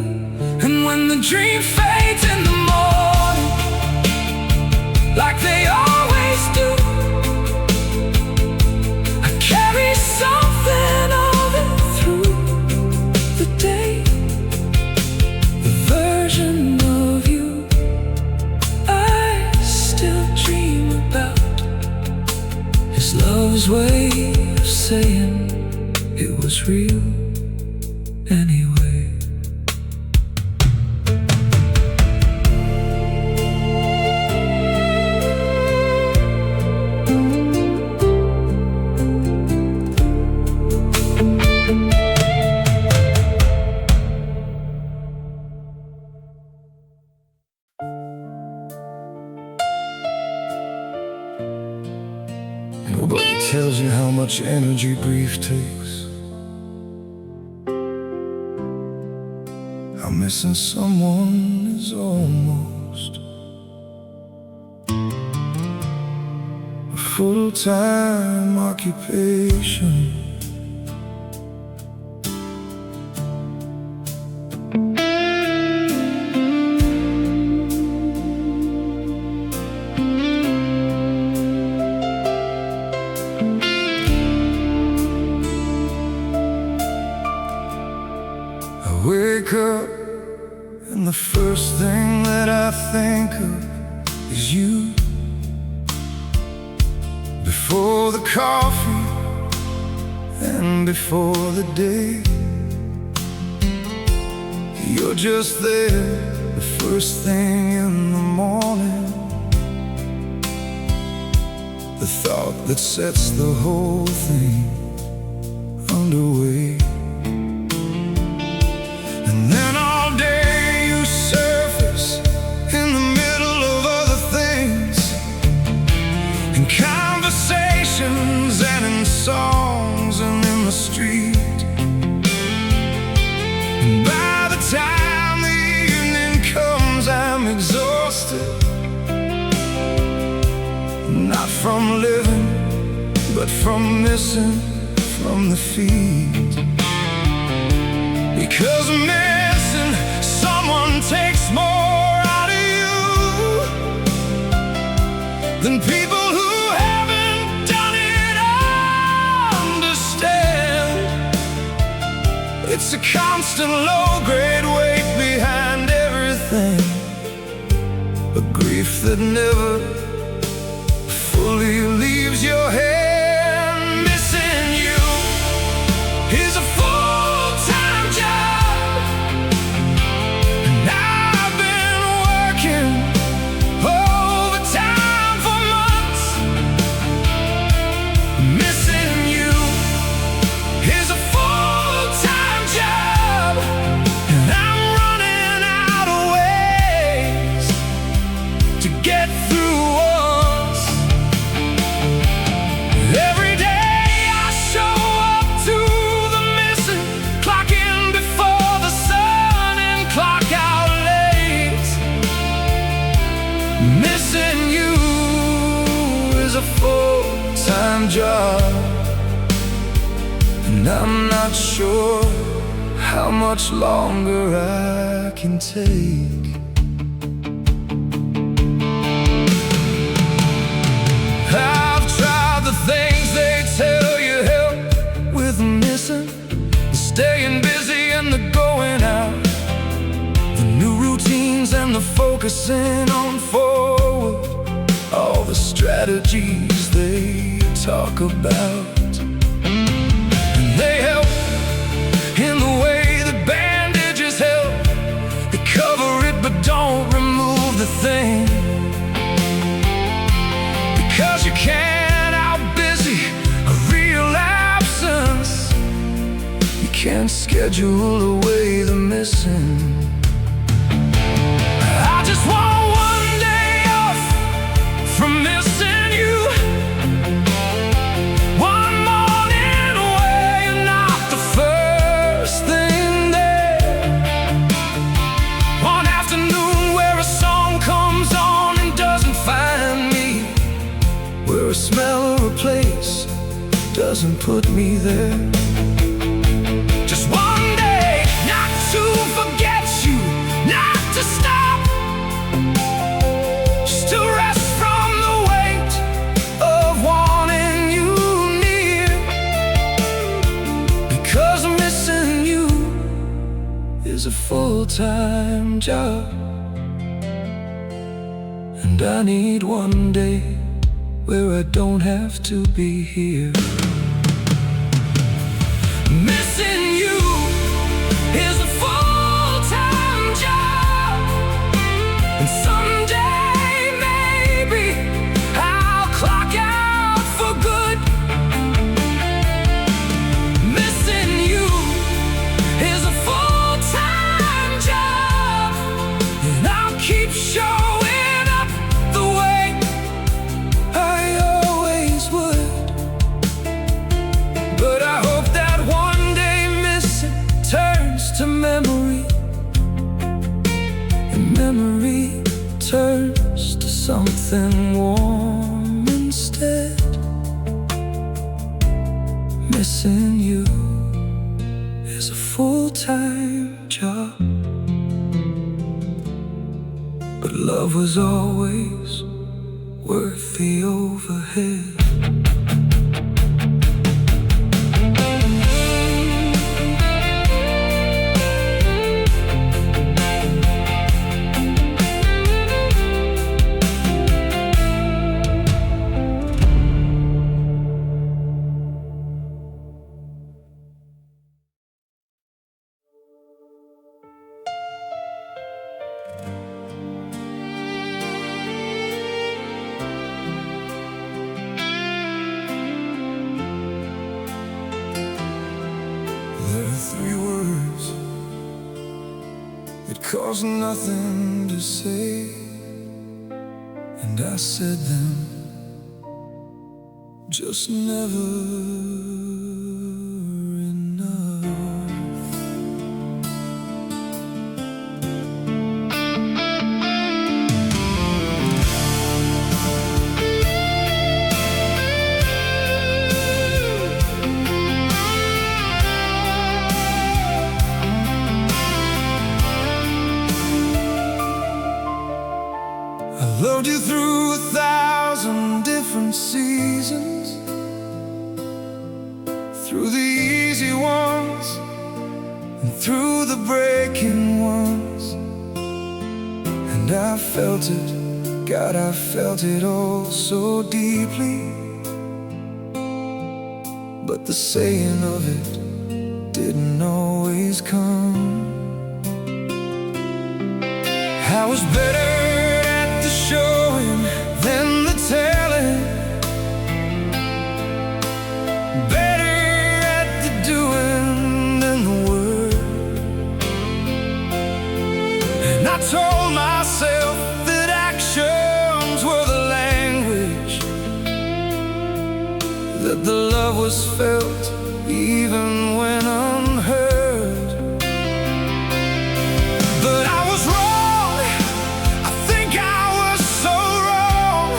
And when the dream fades in the morning, like they always do, I carry something of it through the day. The version of you I still dream about is love's way of saying it was real anyway. Nobody tells you how much energy grief takes. How missing someone is almost a full-time occupation. I wake up and the first thing that I think of is you. Before the coffee and before the day, you're just there the first thing in the morning, the thought that sets the whole thing underway. And then all day you surface in the middle of other things, in conversations and in songs and in the street. And by the time the evening comes, I'm exhausted, not from living, but from missing from the feet. Because missing someone takes more out of you than people who It's a constant low-grade weight behind everything, a grief that never fully leaves your head. Missing you is a full-time job, and I've been working overtime for months. Missing you is a full-time job, and I'm running out of ways to get through once. Every day I show up to the missing, clock in before the sun and clock out late. Missing you is a full-time job, and I'm not sure how much longer I can take. I've tried the things they tell you help with missing, the staying busy and the going out, the new routines and the focusing on forward, all the strategies they talk about. And they help in the way that bandages help. They cover it but don't remove the thing, because you can't out-busy a real absence. You can't schedule away the missing. I just want one day off from missing you, one morning away and not the first thing there, one afternoon where a song comes on and doesn't find me, where a smell or a place doesn't put me there. Just one day not to forget you, not to stop, just to rest from the weight of wanting you near, because missing you is a full-time job, and I need one day where I don't have to be here. Missing you is a full-time job, and someday maybe I'll clock out for good. Missing you is a full-time job, and I'll keep showing up the way I always would. But I hope that one day missing turns to memory, and memory turns to something warm instead. Missing you is a full-time job, but love was always worth the overhead. There are three words that cost nothing to say, and I said them, just never enough. I loved you through 1,000 different seasons, the breaking ones. And I felt it, God, I felt it all so deeply. But the saying of it didn't always come. I was better at the showing than the telling, better at the doing than the word. And I told myself that actions were the language, that the love was felt even when unheard. But I was wrong, I think I was so wrong,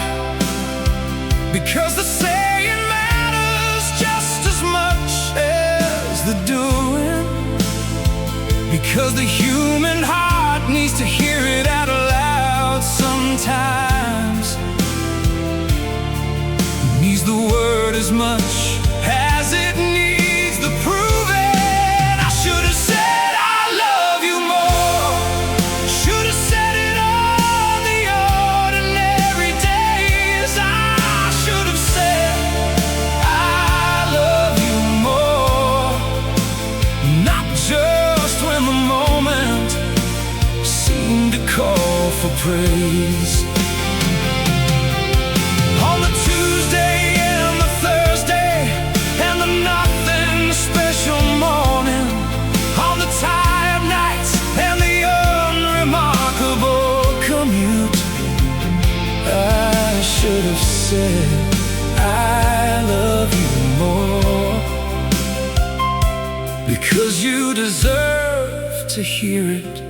because the saying matters just as much as the doing, because the human heart needs to hear it out loud sometimes. It needs the word as much as it needs the proving. I should have said I love you more, should have said it on the ordinary days. I should have said I love you more, not just when the moment seemed to call for praise. On the Tuesday and the Thursday and the nothing special morning, on the tired nights and the unremarkable commute, I should have said I love you more, because you deserve to hear it.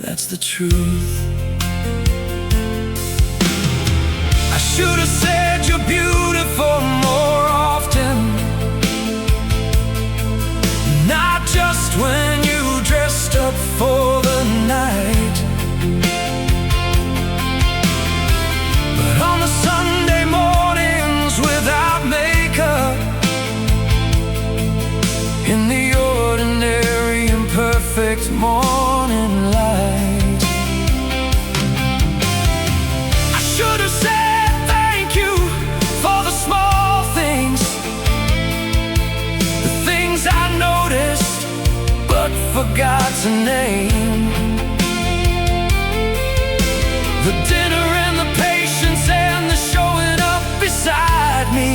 That's the truth. I should have said you're beautiful more often, not just when you dressed up for the night, but on the Sunday mornings without makeup, in the ordinary imperfect morning light. I should have said thank you for the small things, the things I noticed but forgot to name, the dinner and the patience and the showing up beside me,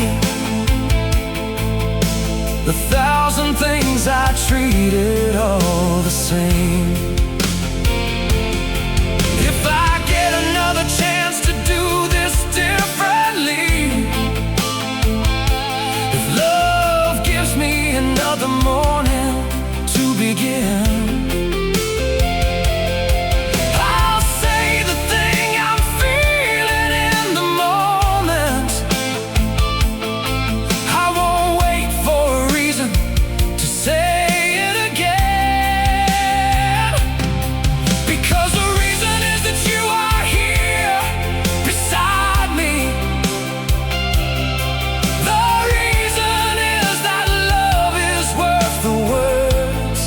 the thousand things I treated all the same. If I get another chance to do this differently, if love gives me another morning to begin, I'll say the thing I'm feeling in the moment. I won't wait for a reason to say it again, because the reason is that you are here beside me. The reason is that love is worth the words.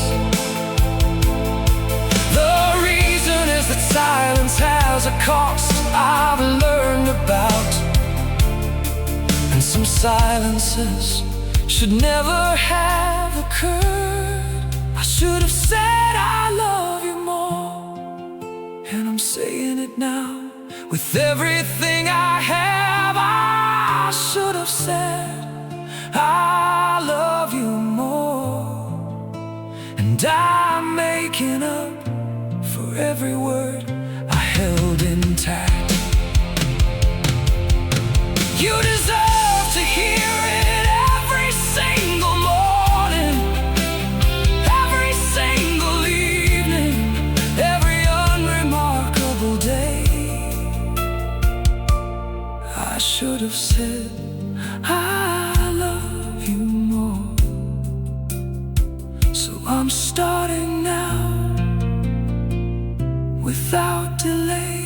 The reason is that silence has a cost I've learned about, and some silences should never have occurred. I should have said I love you more, and I'm saying it now with everything I have. I should have said I love you more, and I'm making up for every word I held intact. You deserve to hear it every single morning, every single evening, every unremarkable day. I should have said I love you more. So I'm starting now, without delay.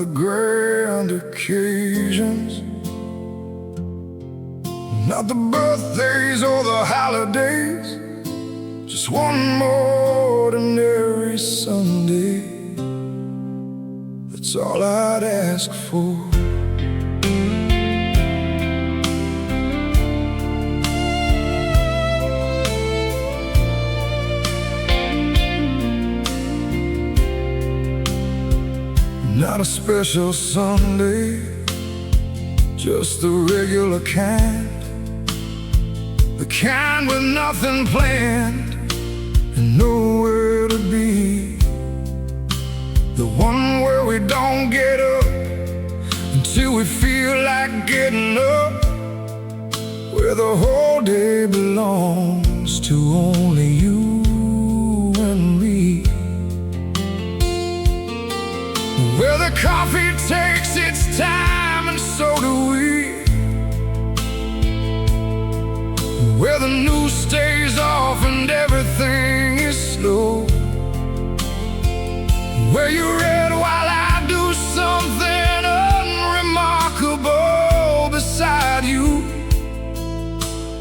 the grand occasions, not the birthdays or the holidays. Just one more ordinary Sunday, that's all I'd ask for. Not a special Sunday, just the regular kind. The kind with nothing planned and nowhere to be. The one where we don't get up until we feel like getting up. Where the whole day belongs to only you and me. Where the coffee takes its time and so do we. Where the news stays off and everything is slow. Where you read while I do something unremarkable beside you.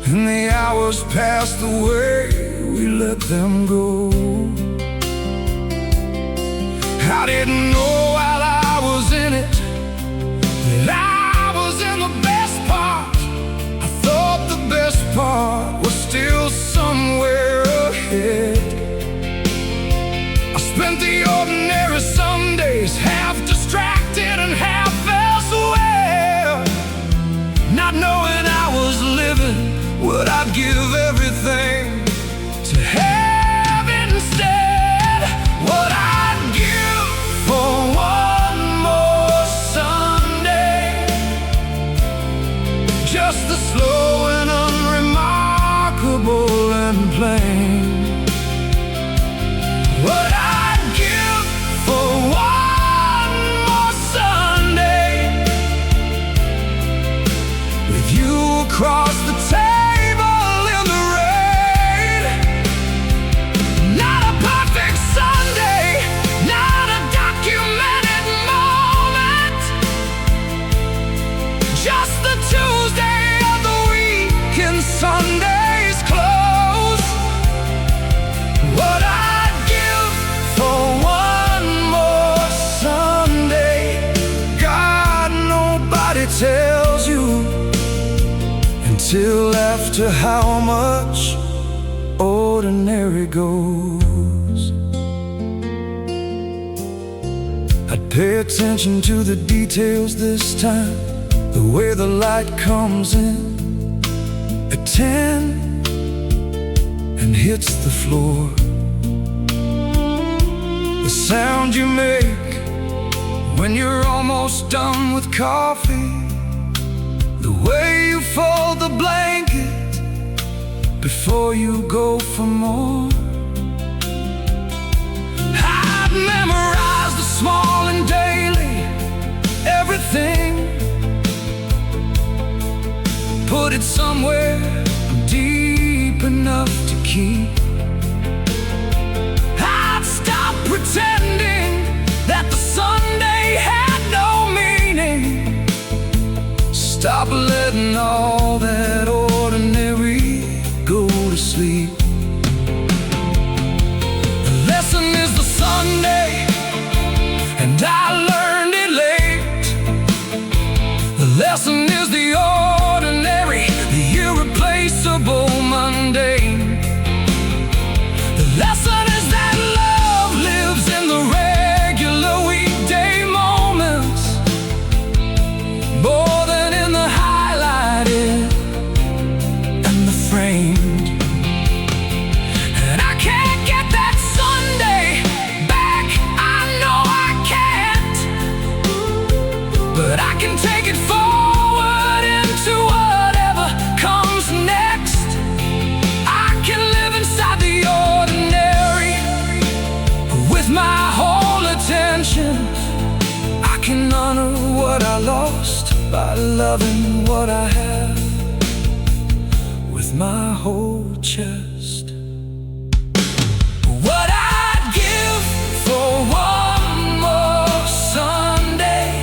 And the hours pass the way we let them go. I didn't know while I was in it that I was in the best part. I thought the best part was still somewhere ahead. I spent the ordinary Sundays half distracted and half elsewhere, not knowing I was living what I'd give everything to have instead. What I'd give for one more Sunday, just the slow and unremarkable and plain. What I'd give for one more Sunday, with you across the table in the rain. Not a perfect Sunday, not a documented moment, just the Tuesday of the week and Sunday's close. What I'd give for one more Sunday, God, nobody tells you until after how much ordinary goes. I'd pay attention to the details this time, the way the light comes in at 10 and hits the floor. The sound you make when you're almost done with coffee. The way you fold the blanket before you go for more. I've memorized the small and daily, everything. Put it somewhere deep enough to keep. I'd stop pretending that the Sunday had no meaning. Stop letting all that ordinary go to sleep. The lesson is the Sunday, and I learned it late. The lesson is the ordinary, the irreplaceable mundane. The lesson is that love lives in the regular weekday moments, more than in the highlighted and the framed. And I can't get that Sunday back, I know I can't, but I can take it forward into whatever comes next. I can live inside the ordinary with my whole attention. I can honor what I lost by loving what I have with my whole chest. What I'd give for one more Sunday,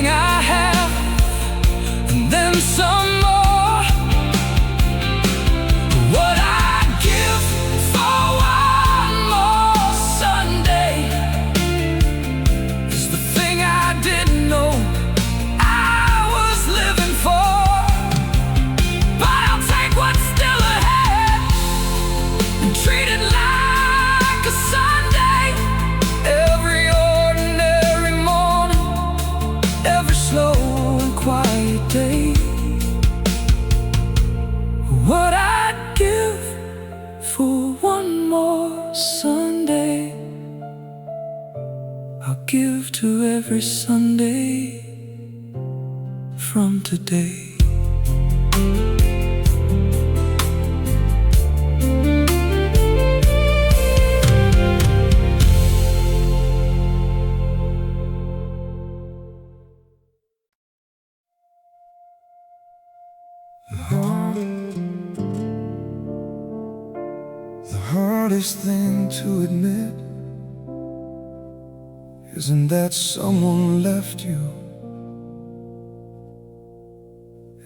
I have, and then some more. What I'd give for one more Sunday is the thing I didn't know I was living for. But I'll take what's still ahead and treat it like a Sunday. Every ordinary morning, every slow and quiet day. What I'd give for one more Sunday, I'll give to every Sunday from today. The hardest thing to admit isn't that someone left you,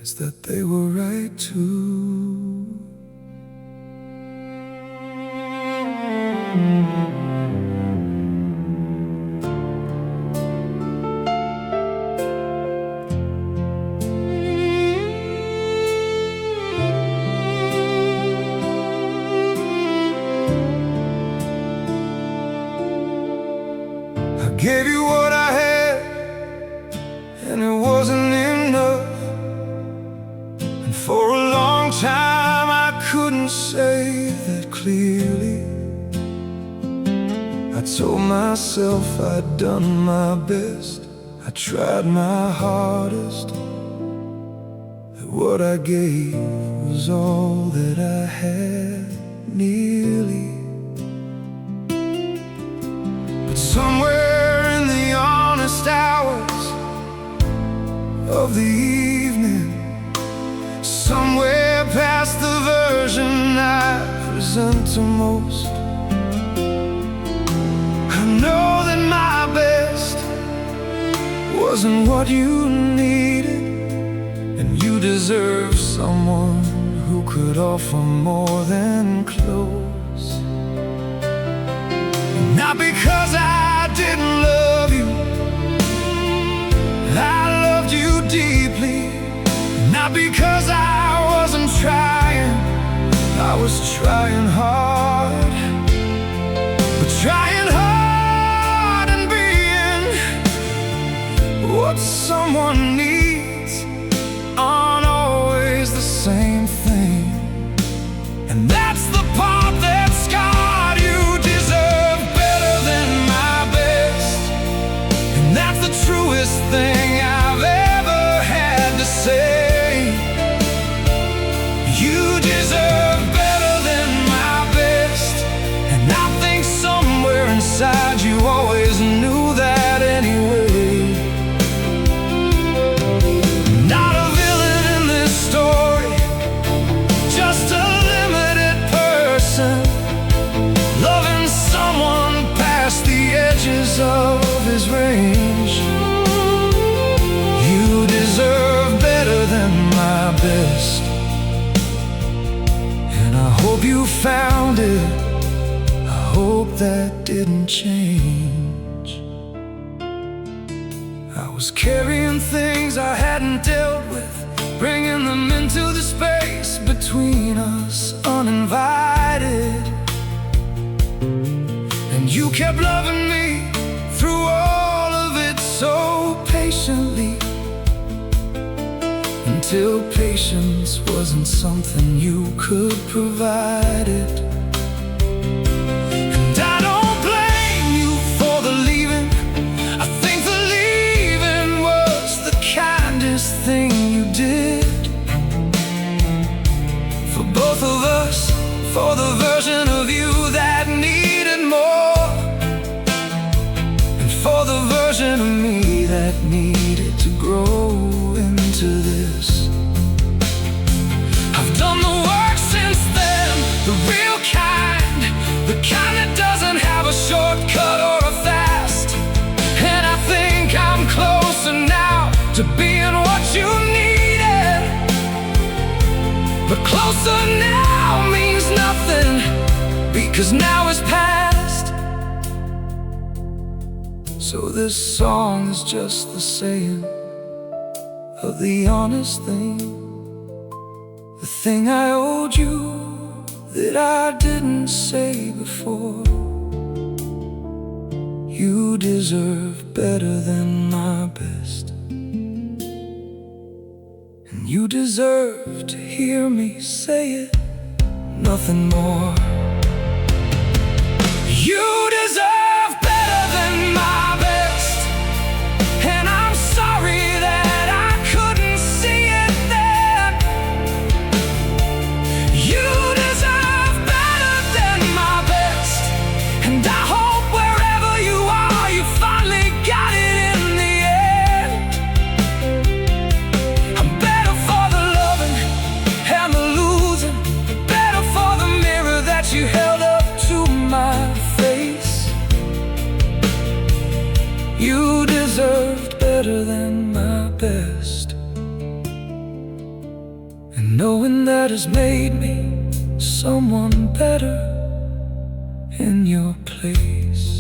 it's that they were right too. I gave you what I had, and it wasn't enough. And for a long time I couldn't say that clearly. I told myself I'd done my best, I tried my hardest, that what I gave was all that I had, nearly. But somewhere in the honest hours of the evening, somewhere past the version I present to most, I know that my best wasn't what you needed, and you deserve someone who could offer more than close. Not because I didn't love you, I loved you deeply. Not because I wasn't trying, I was trying hard. But trying hard and being what someone needs aren't always the same thing. And that's the part that scarred you. Deserve better than my best, and that's the truest thing I've ever had to say. You deserve better than my best, and I think somewhere inside you always knew that anyway. Not a villain in this story, just a limited person, loving someone past the edges of his range. You deserve better than my best, and I hope you found it. I hope that didn't change. I was carrying things I hadn't dealt with, bringing them into the space between us uninvited. And you kept loving me through all of it so patiently, until patience wasn't something you could provide it. And I don't blame you for the leaving. I think the leaving was the kindest thing you did for both of us, for the version of you that needed more, and for the version of me that needed to grow into this. I've done the work since then, the real kind, the kind that doesn't have a shortcut or a fast. And I think I'm closer now to being what you needed. But closer now means nothing, because now is past. So this song is just the saying of the honest thing, the thing I owed you that I didn't say before. You deserve better than my best, and you deserve to hear me say it, nothing more. You deserve better than my best, and I'm sorry that I couldn't see it then. You deserve better than my best, and I hope wherever you are, you finally got it in the end. I'm better for the loving and the losing, better for the mirror that you held up to my face. You deserved better than my best, and knowing that has made me someone better in your place.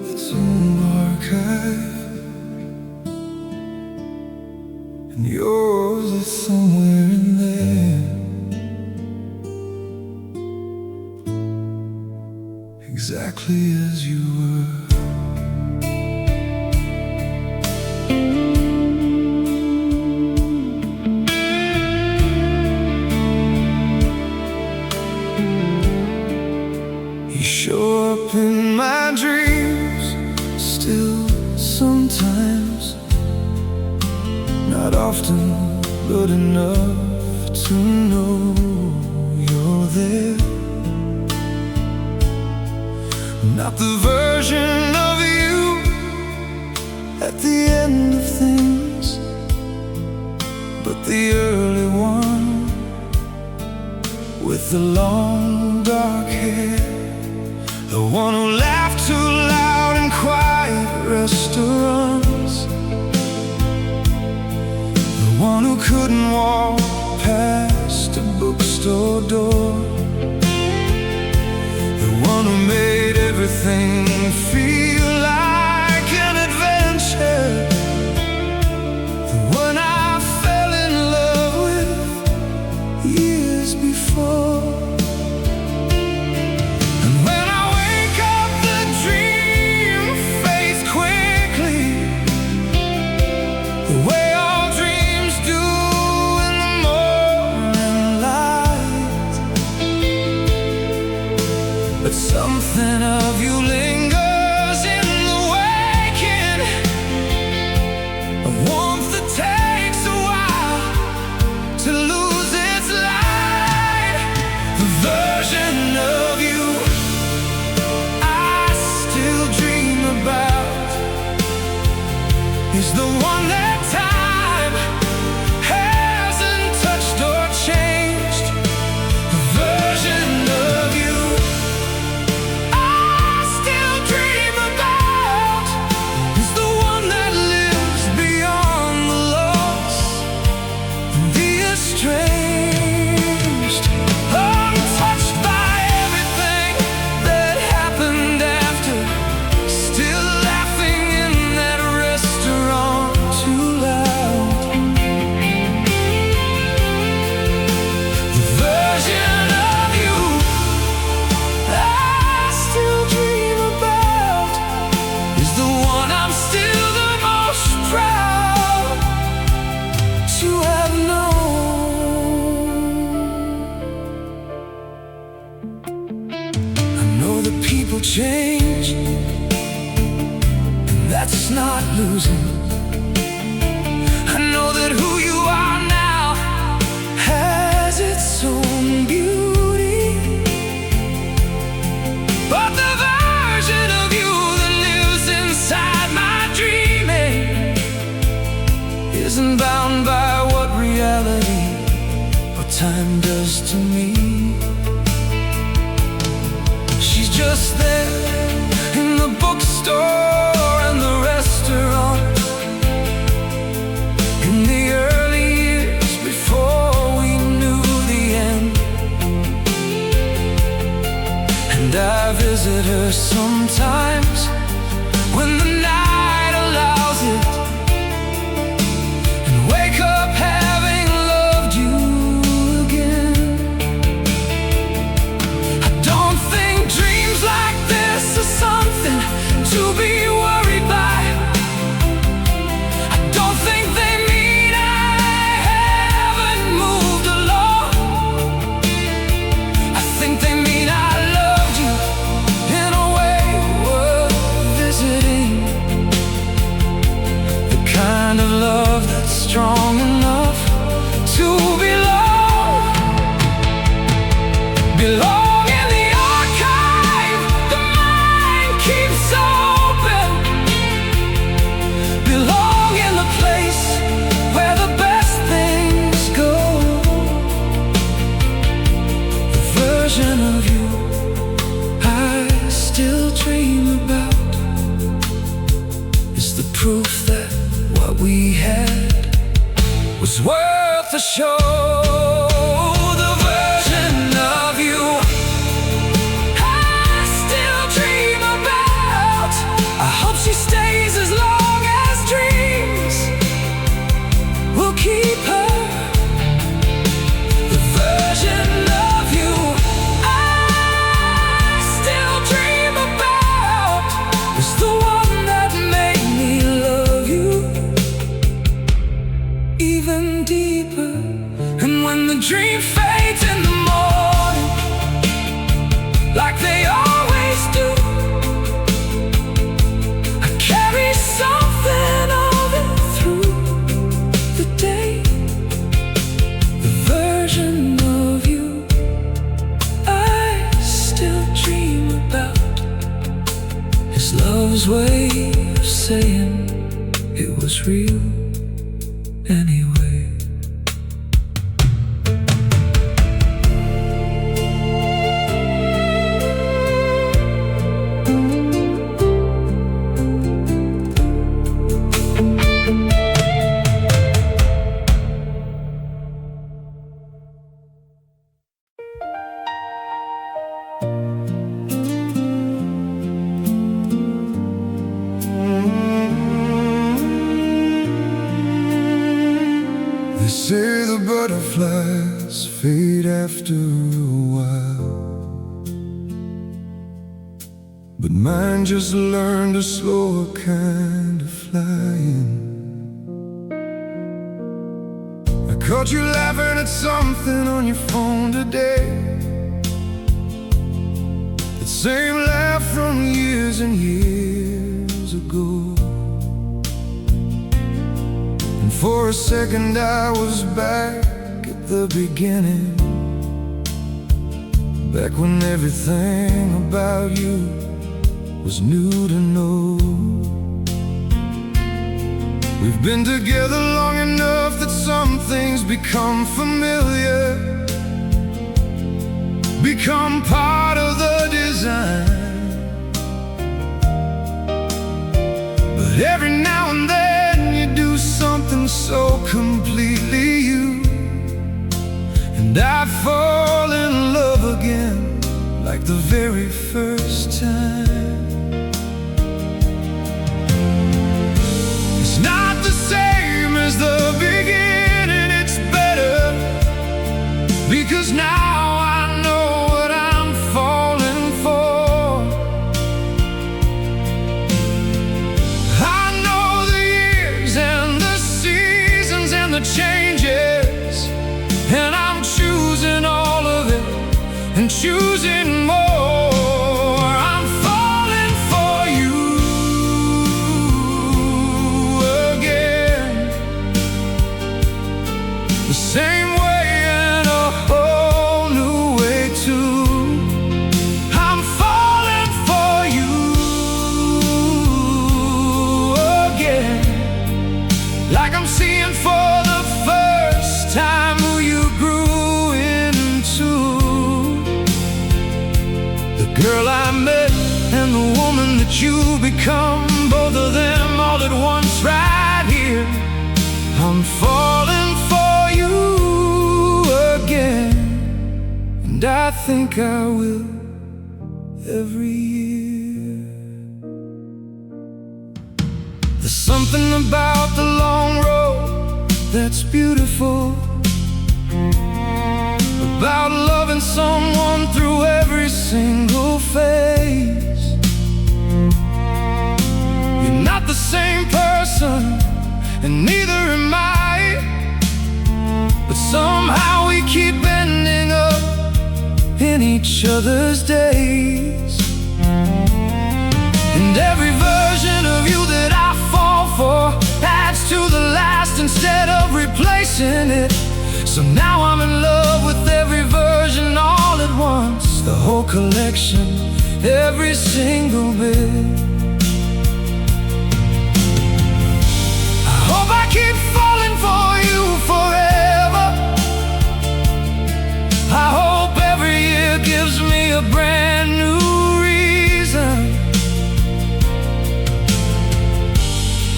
It's an archive, and yours is somewhere in there, exactly as you were. You show up in my dreams still sometimes, not often, but enough to know you're there. Not the version of you at the end of things, but the early one with the long dark hair, the one who laughed too loud in quiet restaurants, the one who couldn't walk past a bookstore door, the one who made everything feel like an adventure, the one I fell in love with years before. But something of you lingers in the waking, a warmth that takes a while to lose its light. The version of you I still dream about is the one that time hasn't touched or changed. The version of you change, and that's not losing. I know that who you are now has its own beauty. And I visit her sometimes when the night allows it, and wake up having loved you again. I don't think dreams like this are something to be worried by. I don't think they mean I haven't moved along. I think they mean I loved you in a way worth visiting. The kind of love that's strong enough to belong in the archive the mind keeps open. Belong in the place where the best things go. The version of you I still dream about is the proof that what we had was worth a show. The version of you I still dream about. I hope she stays as long as dreams will keep her. The version of you I still dream about is the one that made me love you even deeper. And when the dream fades in the morning, like they always do, I carry something of it through the day. The version of you I still dream about is love's way of saying it was real anyway. They say the butterflies fade after a while, but mine just learned a slower kind of flying. I caught you laughing at something on your phone today, that same laugh from years and years ago. And for a second I was back at the beginning, back when everything about you was new to know. We've been together long enough that some things become familiar, become part of the design. But every now and then you do something so completely you, and I fall in love again like the very first time. It's not the same as the beginning, it's better, because now I know what I'm falling for. I know the years and the seasons and the changes, and I'm choosing all of it and choosing more. I'm falling for you again, the same way in a whole new way too. I'm falling for you again, like I'm seeing for the first time who you grew into. The girl I met and the woman that you become, both of them all at once right here. I'm falling for you again, and I think I will every year. There's something about the long road that's beautiful, about loving someone through every single phase. You're not the same person, and neither am I, but somehow we keep ending up in each other's days. And every version of you that I fall for adds to the last instead of replacing it. So now I'm in love with every version all at once, the whole collection, every single bit. I hope I keep falling for you forever. I hope every year gives me a brand new reason.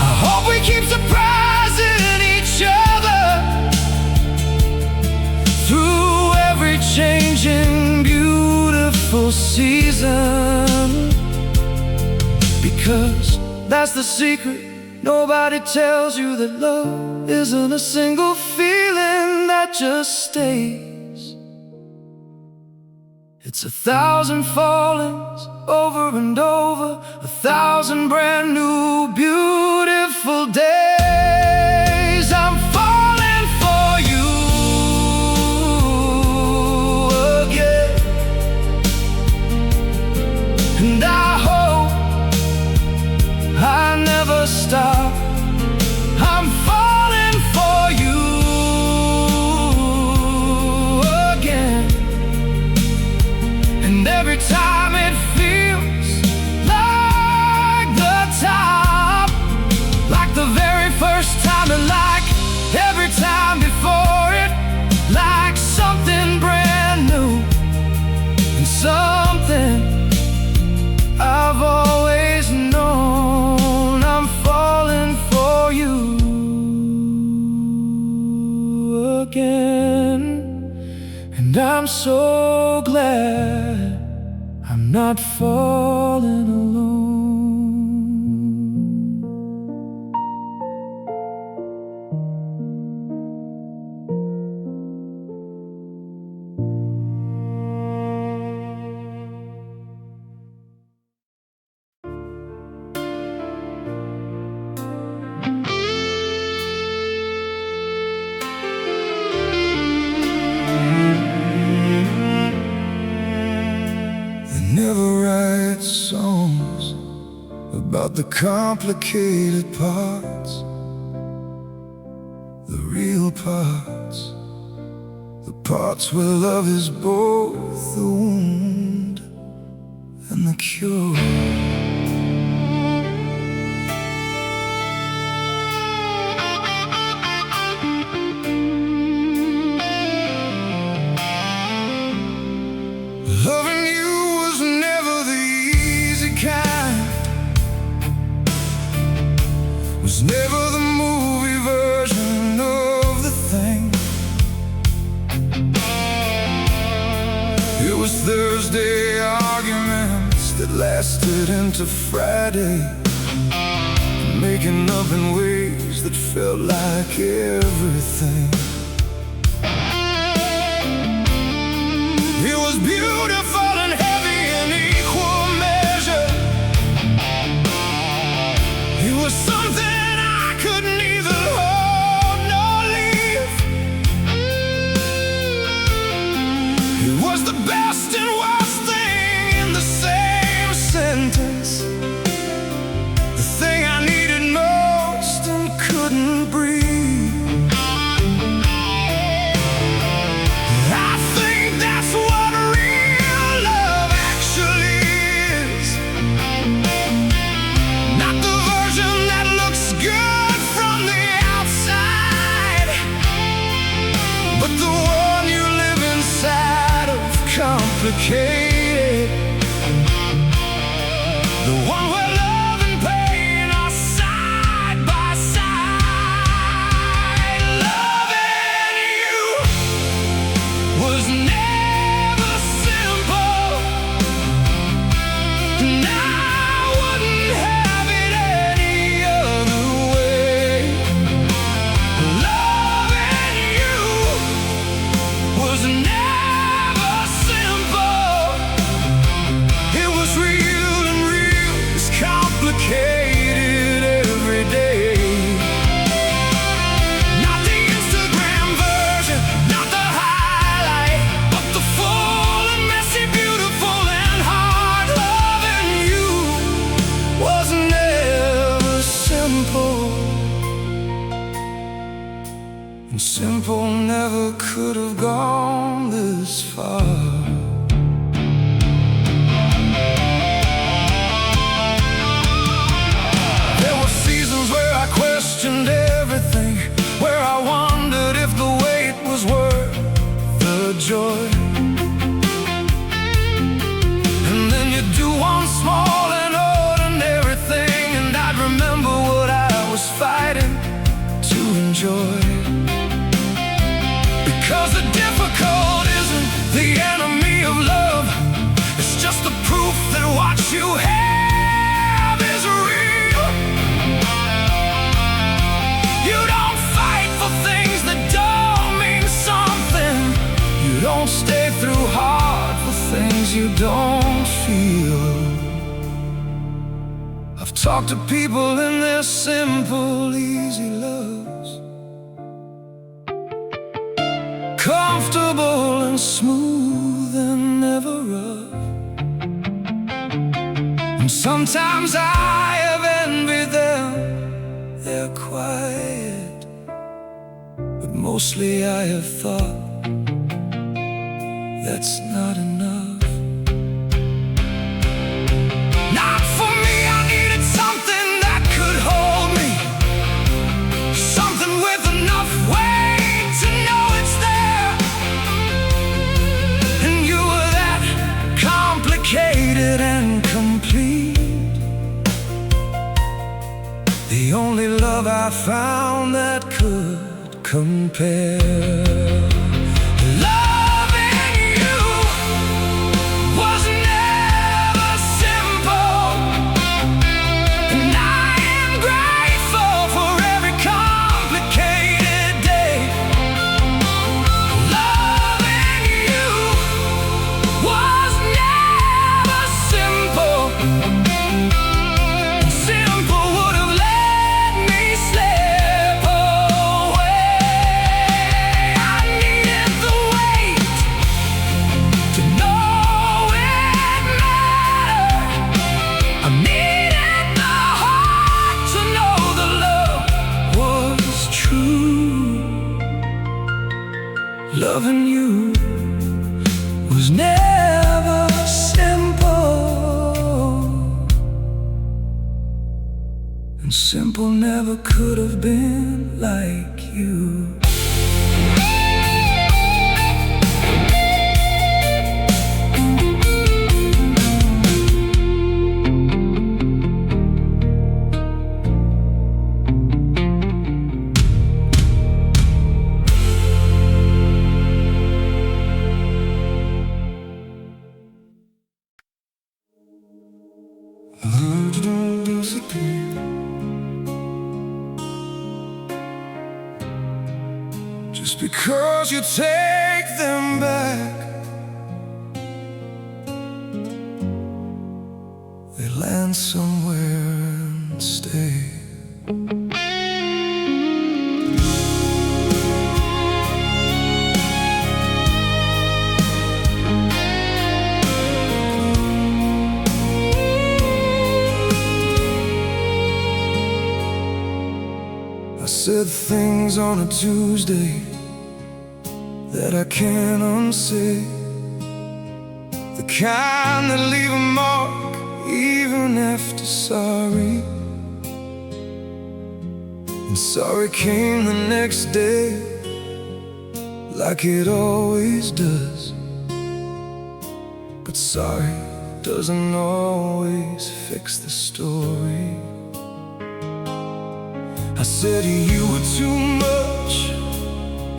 I hope we keep surprising each other through every changing, beautiful season. Because that's the secret. Nobody tells you that love isn't a single feeling that just stays. It's 1,000 fallings over and over, 1,000 brand new beautiful days. I'm falling for you again, and I hope I never stop. I'm falling for you again, and every time it feels like the top, like the very first time, and like every time before it, like something brand new, and something I've always known. I'm falling for you again, and I'm so glad I'm not falling alone. Never write songs about the complicated parts, the real parts, the parts where love is both the wound and the cure. Loving you was never the easy kind, was never the movie version of the thing. It was Thursday arguments that lasted into Friday, making up in ways that felt like everything. It was beautiful and heavy in equal measure. It was something I could neither hold nor leave. It was the best and worst thing in the same sentence, the thing I needed most and couldn't breathe. Complicated, the one where love and pain are side by side. Loving you was never simple. don't feel. I've talked to people in their simple, easy loves, comfortable and smooth and never rough. And sometimes I have envied them, they're quiet, but mostly I have thought that's not enough. Not for me, I needed something that could hold me, something with enough weight to know it's there. And you were that complicated and complete, the only love I found that could compare. Loving you was never simple, and simple never could have been like you. Just because you take them back, they land somewhere and stay. I said things on a Tuesday that I can't unsay, the kind that leave a mark even after sorry. And sorry came the next day, like it always does. But sorry doesn't always fix the story. I said you were too much,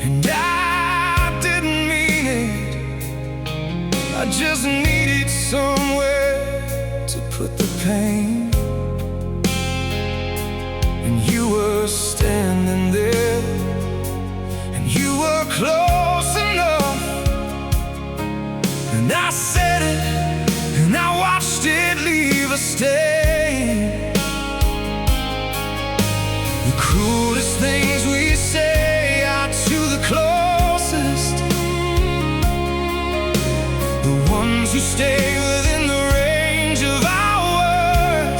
and I didn't mean it. I just needed somewhere to put the pain. And you were standing there, and you were close enough. And I said it, and I watched it leave a stain. The cruelest things we say are to the closest, the ones who stay within the range of our words.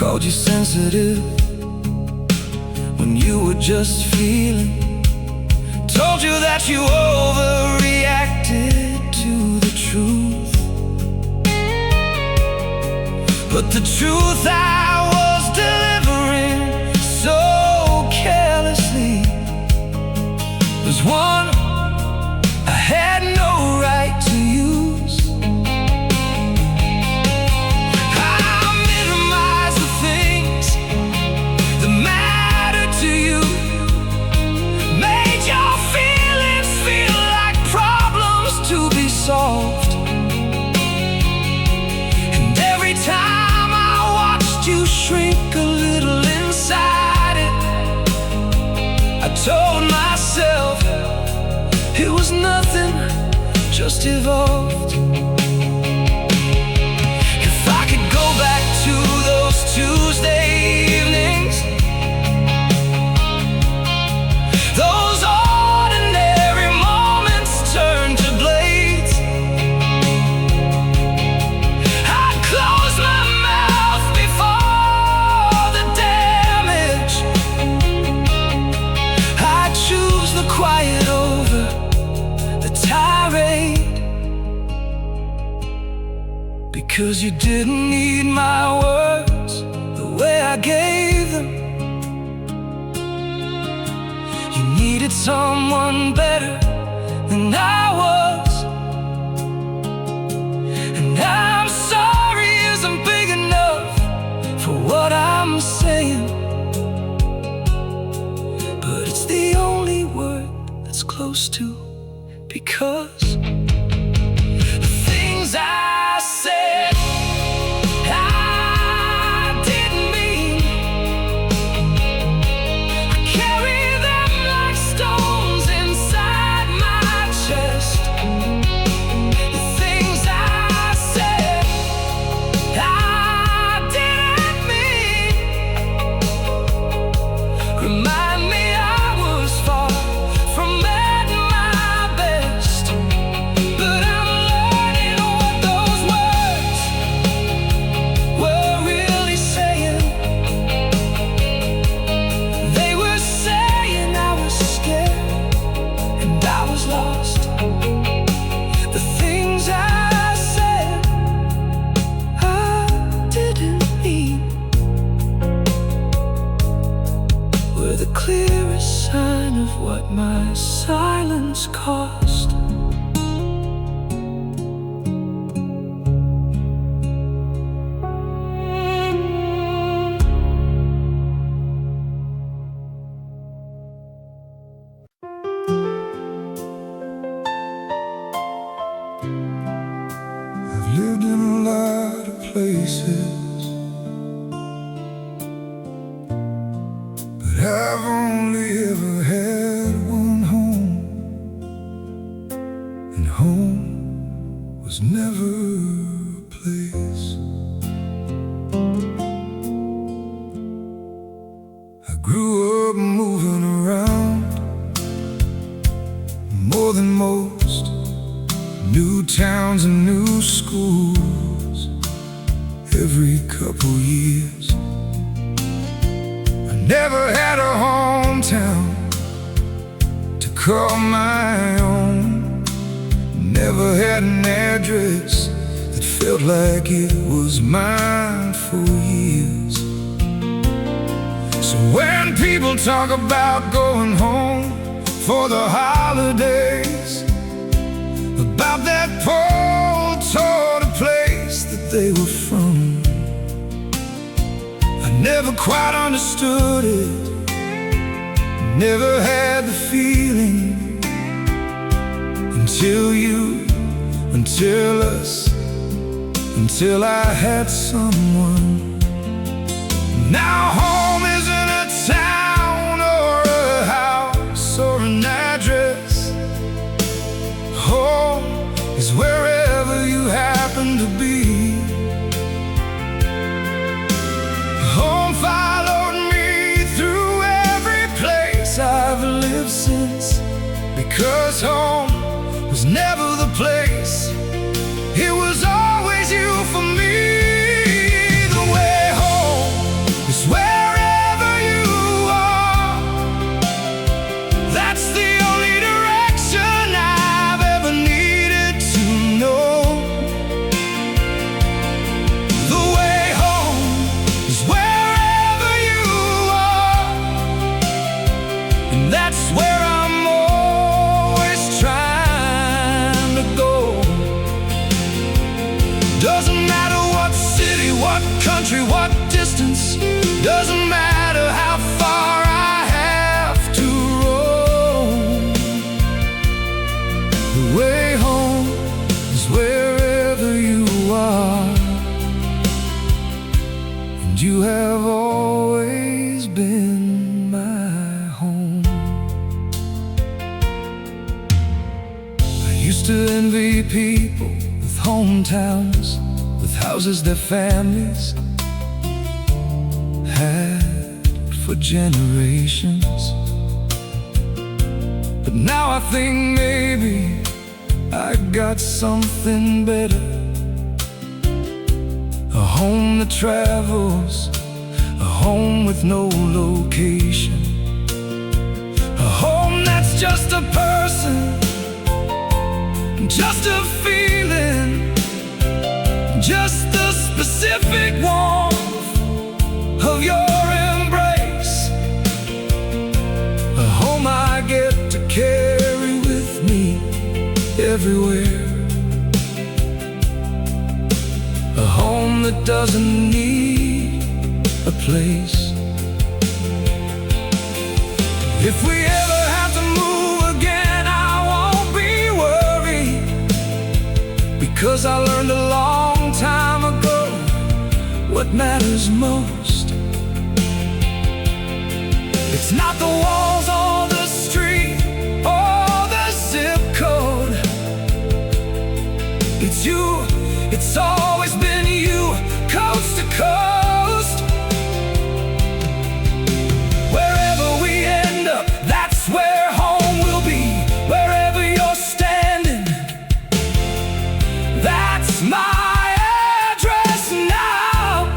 Called you sensitive when you were just feeling. Told you that you overreacted to the truth. But the truth I was delivering so carelessly was one I had no right to use. I minimize the things that matter to you, made your feelings feel like problems to be solved. And every time I watched you shrink a little inside it, I told myself it was nothing, just evolved. If I could go back to those Tuesday evenings, those ordinary moments turned to blades, I'd close my mouth before the damage. I'd choose the quiet over the tirade, because you didn't need my words the way I gave them. You needed someone better than I was. And I'm sorry isn't big enough for what I'm saying, but it's the only word that's close to, because the things I said I didn't mean. I carry them like stones inside my chest. The things I said I didn't mean. Remind me I was far from at my best, but I'm learning what those words were really saying. They were saying I was scared and I was lost. The things I said I didn't mean were the clearest sign of what my silence cost. I've lived in a lot of places, but I've only ever had one home, and home was never a place. I grew up moving around more than most, new towns and new schools every couple years. I never had a hometown to call my own, never had an address that felt like it was mine for years. So when people talk about going home for the holidays, about that poor sort of place that they were from, I never quite understood it, never had the feeling until you, until us, until I had someone. Now home isn't a town or a house or an address. Home is wherever you happen to be. Home followed me through every place I've lived since, because home was never the place, it was always you for me. The way home what country, what distance, doesn't matter how far I have to roam. The way home is wherever you are, and you have always been my home. I used to envy people with hometowns, with houses their families had for generations. But now I think maybe I got something better. A home that travels, a home with no location, a home that's just a person, just a feeling, just the specific warmth of your embrace. A home I get to carry with me everywhere. A home that doesn't need a place. If we ever have to move again, I won't be worried, because I learned a long time ago what matters most. It's not the walls or the street or the zip code. It's you, it's always been you, coast to coast. Wherever we end up, that's where home will be. Wherever you're standing, that's my address now.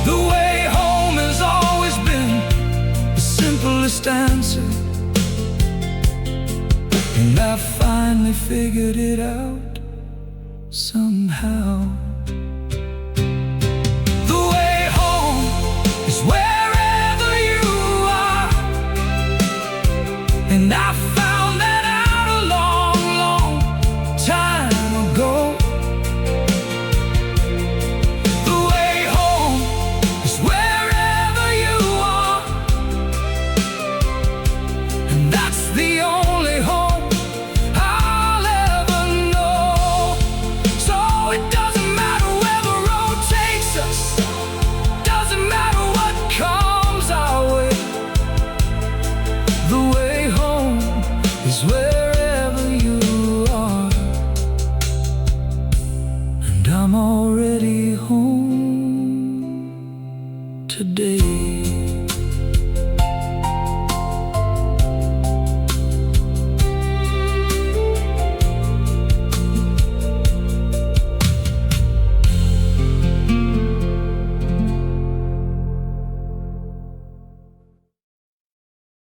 The way home has always been the simplest answer, and I finally figured it out somehow. The way home is wherever you are, and I found that out a long, long time ago. The way home is wherever you are, and that's the only home I'll ever know. So it doesn't matter where the road takes us, doesn't matter what comes our way. The way home is wherever you are, and I'm already home today.